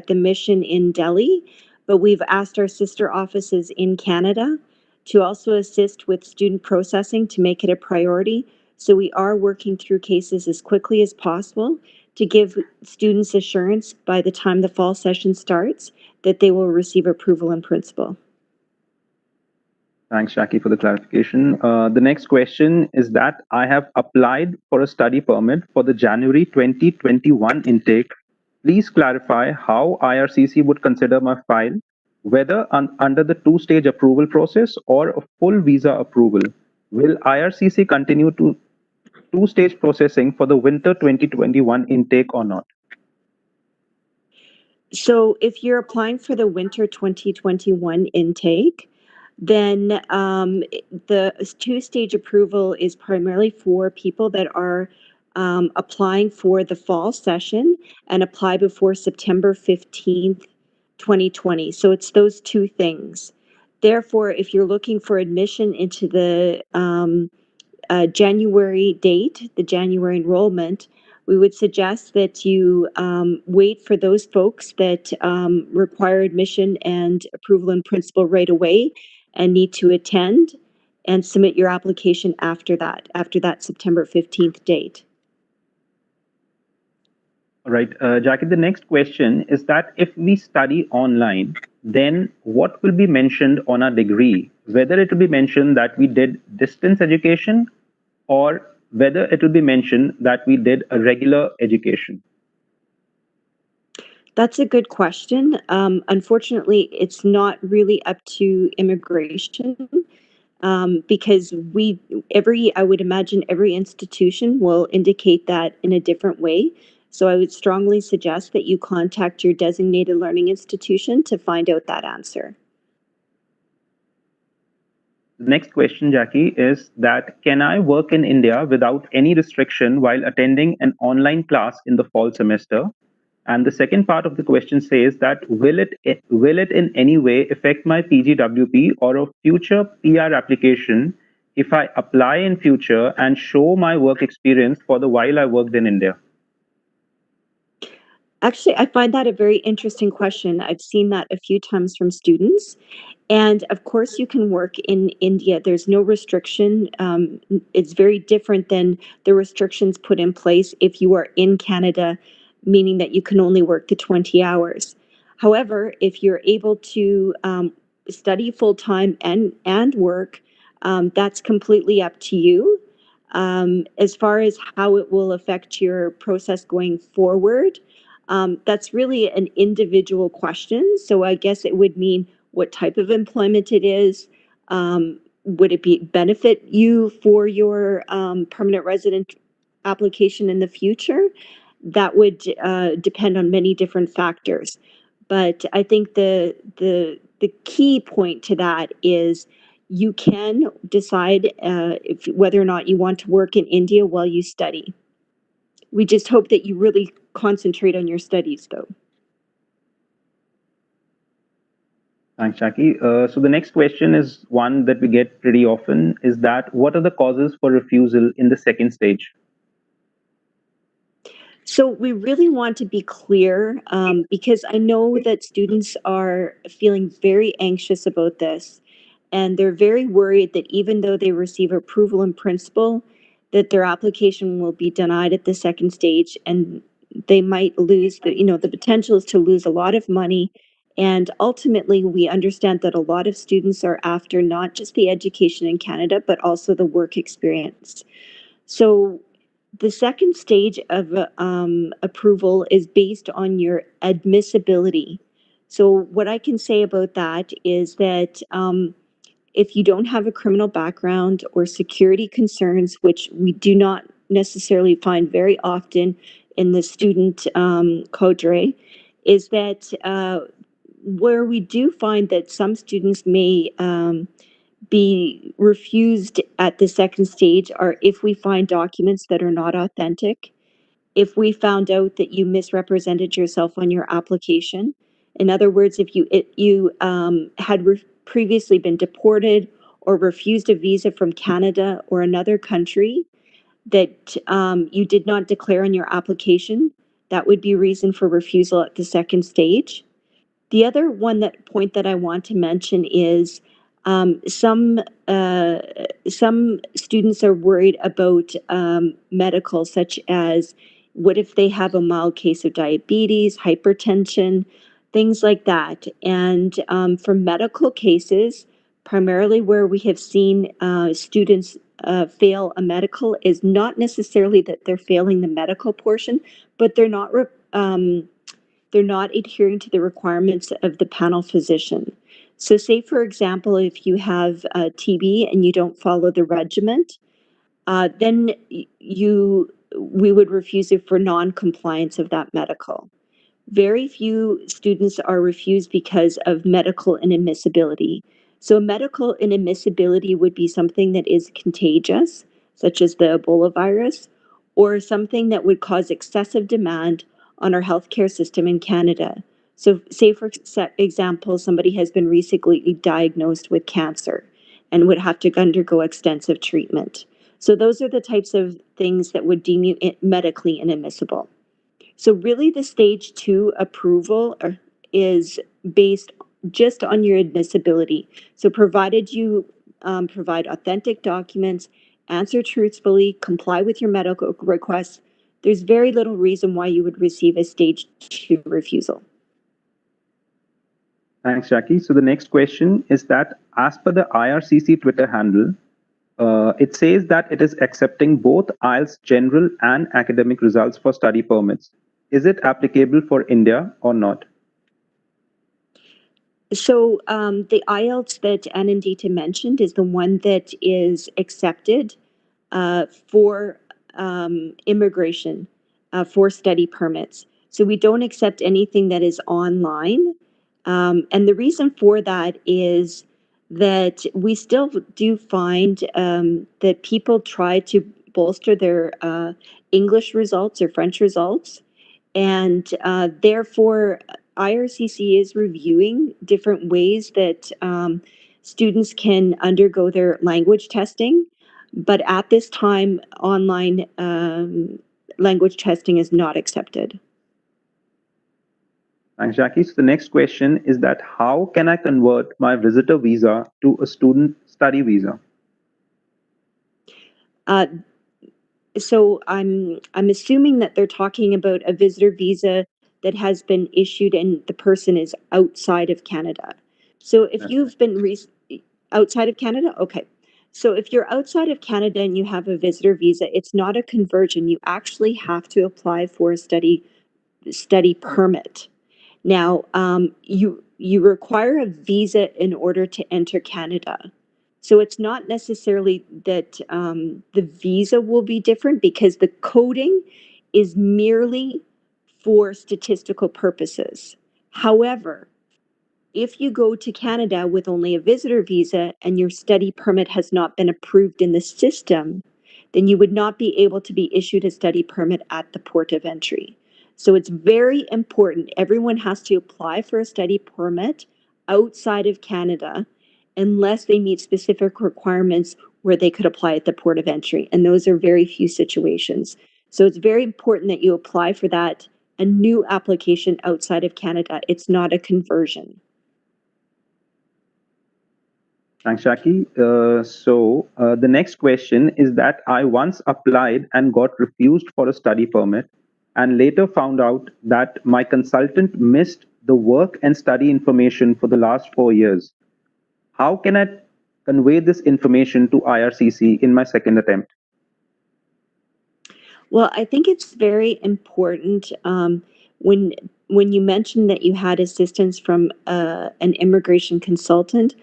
the mission in Delhi, but we've asked our sister offices in Canada to also assist with student processing to make it a priority. So we are working through cases as quickly as possible to give students assurance by the time the fall session starts that they will receive approval in principle. Thanks, Jackie, for the clarification. The next question is that I have applied for a study permit for the January 2021 intake. Please clarify how IRCC would consider my file, whether under the two-stage approval process or a full visa approval. Will IRCC continue to two-stage processing for the winter 2021 intake or not? So if you're applying for the winter 2021 intake, then the two-stage approval is primarily for people that are applying for the fall session and apply before September 15th, 2020. So it's those two things. Therefore, if you're looking for admission into the January date, the January enrollment, we would suggest that you wait for those folks that require admission and approval in principle right away and need to attend and submit your application after that September 15th date. All right, Jackie, the next question is that if we study online, then what will be mentioned on our degree? Whether it will be mentioned that we did distance education or whether it will be mentioned that we did a regular education? That's a good question. Unfortunately, it's not really up to immigration. Because I would imagine every institution will indicate that in a different way. So I would strongly suggest that you contact your designated learning institution to find out that answer. The next question, Jackie, is that can I work in India without any restriction while attending an online class in the fall semester? And the second part of the question says that will it in any way affect my PGWP or a future PR application if I apply in future and show my work experience for the while I worked in India? Actually, I find that a very interesting question. I've seen that a few times from students. And of course, you can work in India. There's no restriction. It's very different than the restrictions put in place if you are in Canada, meaning that you can only work the 20 hours. However, if you're able to study full time and work, that's completely up to you. As far as how it will affect your process going forward, that's really an individual question. So I guess it would mean what type of employment it is. Would it be benefit you for your permanent resident application in the future? That would depend on many different factors. But I think the key point to that is you can decide whether or not you want to work in India while you study. We just hope that you really concentrate on your studies, though. Thanks, Jackie. So the next question is one that we get pretty often, is that what are the causes for refusal in the second stage? So we really want to be clear because I know that students are feeling very anxious about this, and they're very worried that even though they receive approval in principle, that their application will be denied at the second stage, and they might lose the potential is to lose a lot of money. And ultimately, we understand that a lot of students are after not just the education in Canada, but also the work experience. So the second stage of approval is based on your admissibility. So what I can say about that is that if you don't have a criminal background or security concerns, which we do not necessarily find very often in the student cadre, is that where we do find that some students may be refused at the second stage are if we find documents that are not authentic, if we found out that you misrepresented yourself on your application. In other words, if you had previously been deported or refused a visa from Canada or another country that you did not declare on your application, that would be reason for refusal at the second stage. The other point that I want to mention is some students are worried about medical, such as what if they have a mild case of diabetes, hypertension, things like that. And for medical cases, primarily where we have seen students fail a medical is not necessarily that they're failing the medical portion, but they're not adhering to the requirements of the panel physician. So say, for example, if you have TB and you don't follow the regimen, then we would refuse you for non-compliance of that medical. Very few students are refused because of medical inadmissibility. So medical inadmissibility would be something that is contagious, such as the Ebola virus, or something that would cause excessive demand on our healthcare system in Canada. So say, for example, somebody has been recently diagnosed with cancer and would have to undergo extensive treatment. So those are the types of things that would deem you medically inadmissible. So really the stage 2 approval is based just on your admissibility. So provided you provide authentic documents, answer truthfully, comply with your medical requests, there's very little reason why you would receive a stage 2 refusal. Thanks, Jackie. So the next question is that as per the IRCC Twitter handle, it says that it is accepting both IELTS general and academic results for study permits. Is it applicable for India or not? So the IELTS that Anandita mentioned is the one that is accepted for immigration for study permits. So we don't accept anything that is online. And the reason for that is that we still do find that people try to bolster their English results or French results. And therefore, IRCC is reviewing different ways that students can undergo their language testing. But at this time, online language testing is not accepted. Thanks, Jackie. So the next question is that how can I convert my visitor visa to a student study visa? So I'm assuming that they're talking about a visitor visa that has been issued and the person is outside of Canada. So if you've been outside of Canada, okay. So if you're outside of Canada and you have a visitor visa, it's not a conversion. You actually have to apply for a study permit. Now, you require a visa in order to enter Canada. So it's not necessarily that the visa will be different because the coding is merely for statistical purposes. However, if you go to Canada with only a visitor visa and your study permit has not been approved in the system, then you would not be able to be issued a study permit at the port of entry. So it's very important. Everyone has to apply for a study permit outside of Canada unless they meet specific requirements where they could apply at the port of entry. And those are very few situations. So it's very important that you apply for that, a new application outside of Canada. It's not a conversion. Thanks, Jackie. The next question is that I once applied and got refused for a study permit and later found out that my consultant missed the work and study information for the last 4 years. How can I convey this information to IRCC in my second attempt? Well, I think it's very important when you mentioned that you had assistance from an immigration consultant.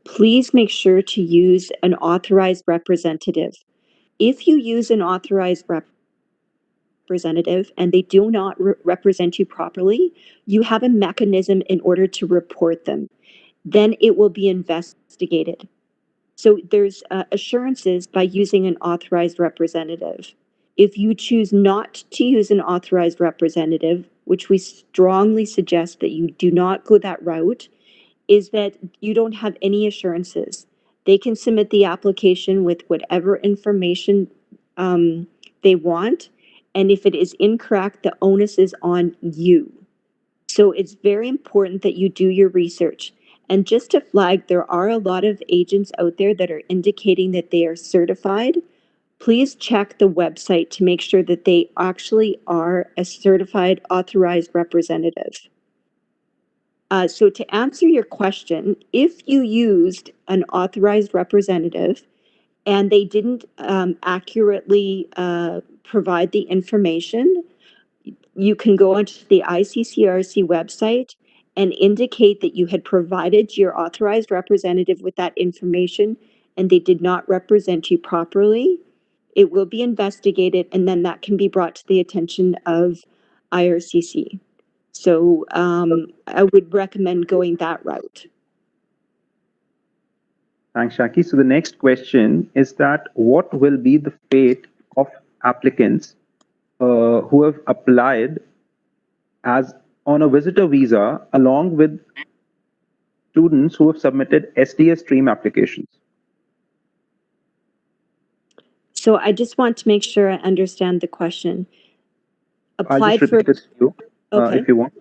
please make sure to use an authorized representative. If you use an authorized representative and they do not represent you properly, you have a mechanism in order to report them. Then it will be investigated. So there's assurances by using an authorized representative. If you choose not to use an authorized representative, which we strongly suggest that you do not go that route, is that you don't have any assurances. They can submit the application with whatever information they want, and if it is incorrect, the onus is on you. So it's very important that you do your research. And just to flag, there are a lot of agents out there that are indicating that they are certified. Please check the website to make sure that they actually are a certified authorized representative. So to answer your question, if you used an authorized representative and they didn't accurately provide the information, you can go onto the ICCRC website and indicate that you had provided your authorized representative with that information and they did not represent you properly. It will be investigated, and then that can be brought to the attention of IRCC. So I would recommend going that route. Thanks, Jackie. So the next question is that what will be the fate of applicants who have applied as on a visitor visa along with students who have submitted SDS stream applications? So I just want to make sure I understand the question. I'll just repeat it to you if you want.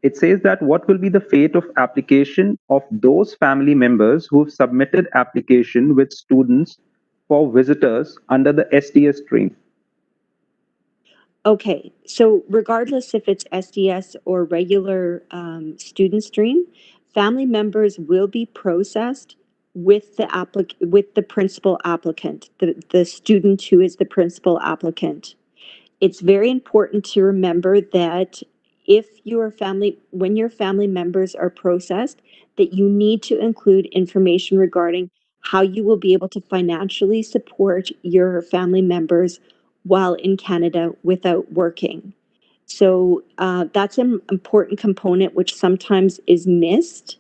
It says that what will be the fate of application of those family members who have submitted application with students for visitors under the SDS stream? Okay, so regardless if it's SDS or regular student stream, family members will be processed with the principal applicant, the student who is the principal applicant. It's very important to remember that when your family members are processed, that you need to include information regarding how you will be able to financially support your family members while in Canada without working. So that's an important component which sometimes is missed.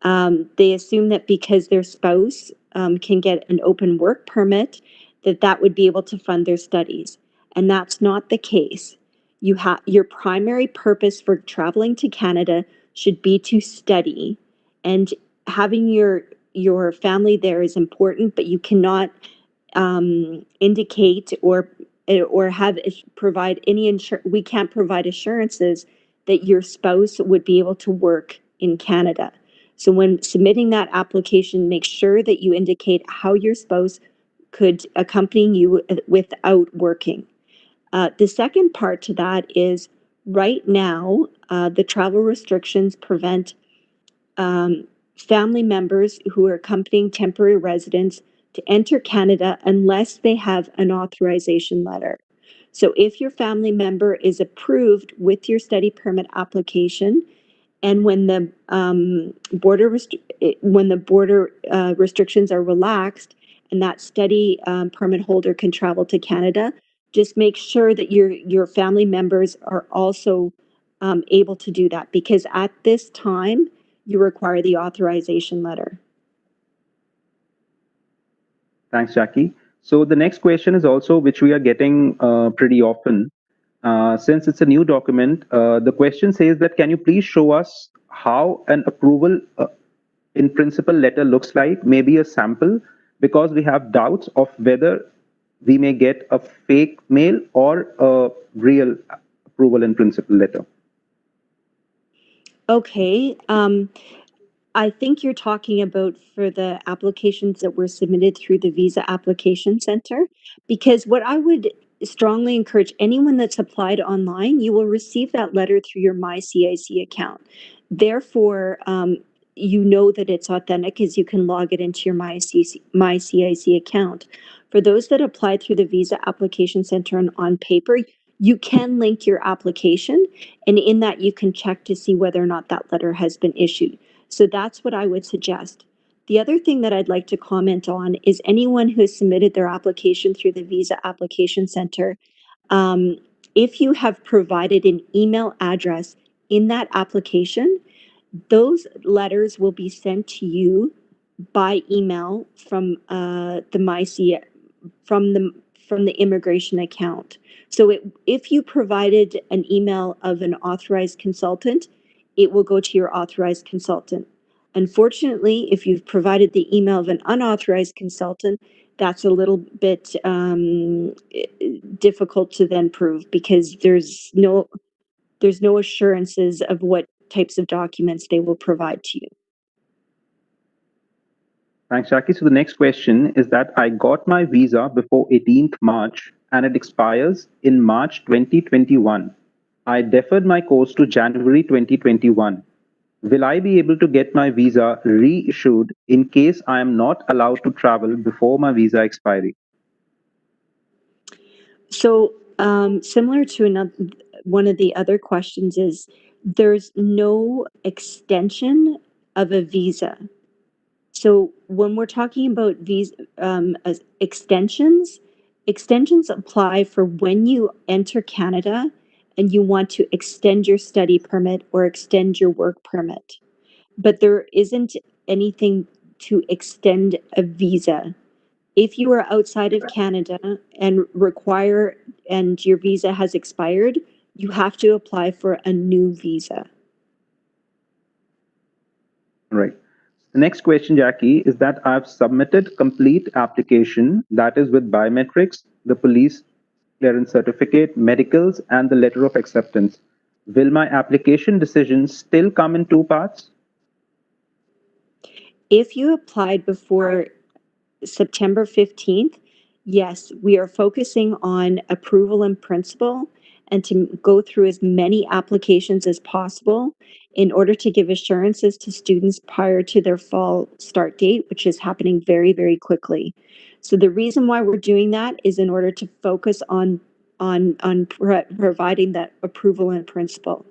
They assume that because their spouse can get an open work permit, that would be able to fund their studies. And that's not the case. Your primary purpose for traveling to Canada should be to study, and having your family there is important, but you cannot indicate or provide any we can't provide assurances that your spouse would be able to work in Canada. So when submitting that application, make sure that you indicate how your spouse could accompany you without working. The second part to that is right now, the travel restrictions prevent family members who are accompanying temporary residents to enter Canada unless they have an authorization letter. So if your family member is approved with your study permit application, and when the border restrictions are relaxed and that study permit holder can travel to Canada, just make sure that your family members are also able to do that, because at this time you require the authorization letter. Thanks, Jackie. So the next question is also which we are getting pretty often. Since it's a new document, the question says that can you please show us how an approval in principle letter looks like, maybe a sample, because we have doubts of whether we may get a fake mail or a real approval in principle letter. Okay. I think you're talking about for the applications that were submitted through the Visa Application Center, because what I would strongly encourage anyone that's applied online, you will receive that letter through your MyCIC account. Therefore, you know that it's authentic as you can log it into your MyCIC account. For those that applied through the Visa Application Center and on paper, you can link your application, and in that you can check to see whether or not that letter has been issued. So that's what I would suggest. The other thing that I'd like to comment on is anyone who has submitted their application through the Visa Application Center, if you have provided an email address in that application, those letters will be sent to you by email from from the immigration account. So if you provided an email of an authorized consultant, it will go to your authorized consultant. Unfortunately, if you've provided the email of an unauthorized consultant, that's a little bit difficult to then prove because there's no assurances of what types of documents they will provide to you. Thanks, Jackie. So the next question is that I got my visa before 18th March and it expires in March 2021. I deferred my course to January 2021. Will I be able to get my visa reissued in case I am not allowed to travel before my visa expiry? So similar to one of the other questions is there's no extension of a visa. So when we're talking about visa extensions apply for when you enter Canada and you want to extend your study permit or extend your work permit. But there isn't anything to extend a visa. If you are outside of Canada and your visa has expired, you have to apply for a new visa. Right. The next question, Jackie, is that I've submitted complete application that is with biometrics, the police clearance certificate, medicals, and the letter of acceptance. Will my application decision still come in two parts? If you applied before September 15th, yes, we are focusing on approval in principle and to go through as many applications as possible in order to give assurances to students prior to their fall start date, which is happening very, very quickly. So the reason why we're doing that is in order to focus on providing that approval in principle.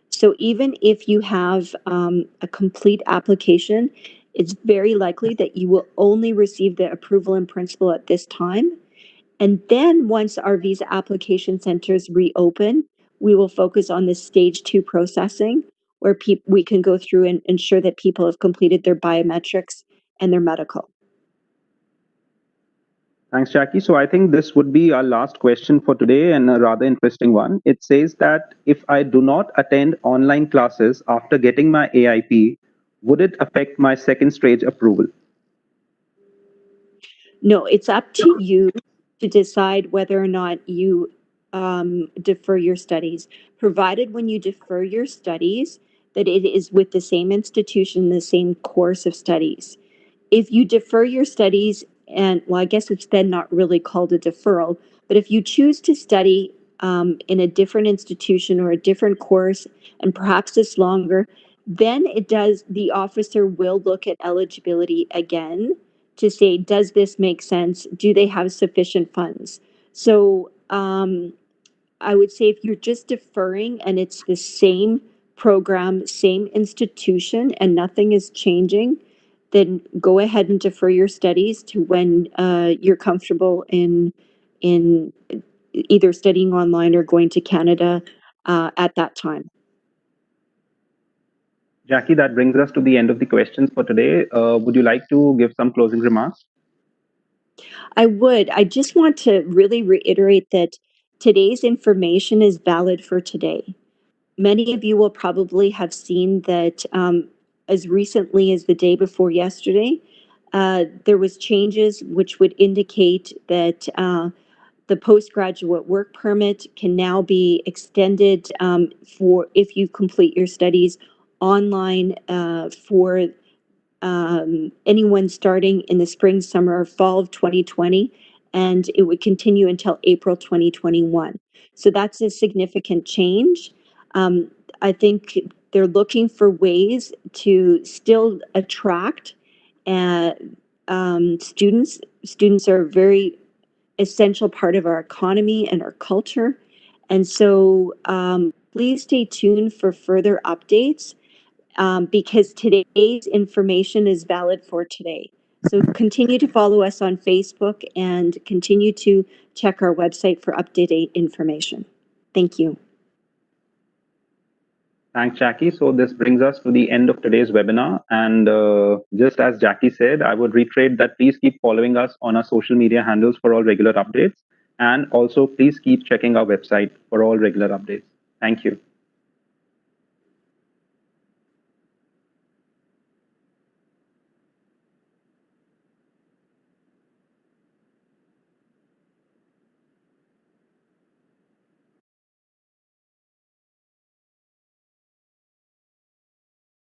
So even if you have a complete application, it's very likely that you will only receive the approval in principle at this time. And then once our visa application centers reopen, we will focus on the stage 2 processing, where we can go through and ensure that people have completed their biometrics and their medical. Thanks, Jackie. So I think this would be our last question for today and a rather interesting one. It says that if I do not attend online classes after getting my AIP, would it affect my second stage approval? No, it's up to you to decide whether or not you defer your studies, provided when you defer your studies that it is with the same institution, the same course of studies. If you defer your studies, and well, I guess it's then not really called a deferral, but if you choose to study in a different institution or a different course, and perhaps it's longer, then the officer will look at eligibility again to say, does this make sense? Do they have sufficient funds? So I would say if you're just deferring and it's the same program, same institution, and nothing is changing, then go ahead and defer your studies to when you're comfortable in either studying online or going to Canada at that time. Jackie, that brings us to the end of the questions for today. Would you like to give some closing remarks? I would. I just want to really reiterate that today's information is valid for today. Many of you will probably have seen that as recently as the day before yesterday, there was changes which would indicate that the postgraduate work permit can now be extended for if you complete your studies online for anyone starting in the spring, summer, or fall of 2020, and it would continue until April 2021. So that's a significant change. I think they're looking for ways to still attract students. Students are a very essential part of our economy and our culture. And so please stay tuned for further updates. because today's information is valid for today. So continue to follow us on Facebook and continue to check our website for up-to-date information. Thank you. Thanks, Jackie. So this brings us to the end of today's webinar. And just as Jackie said, I would reiterate that please keep following us on our social media handles for all regular updates. And also, please keep checking our website for all regular updates. Thank you.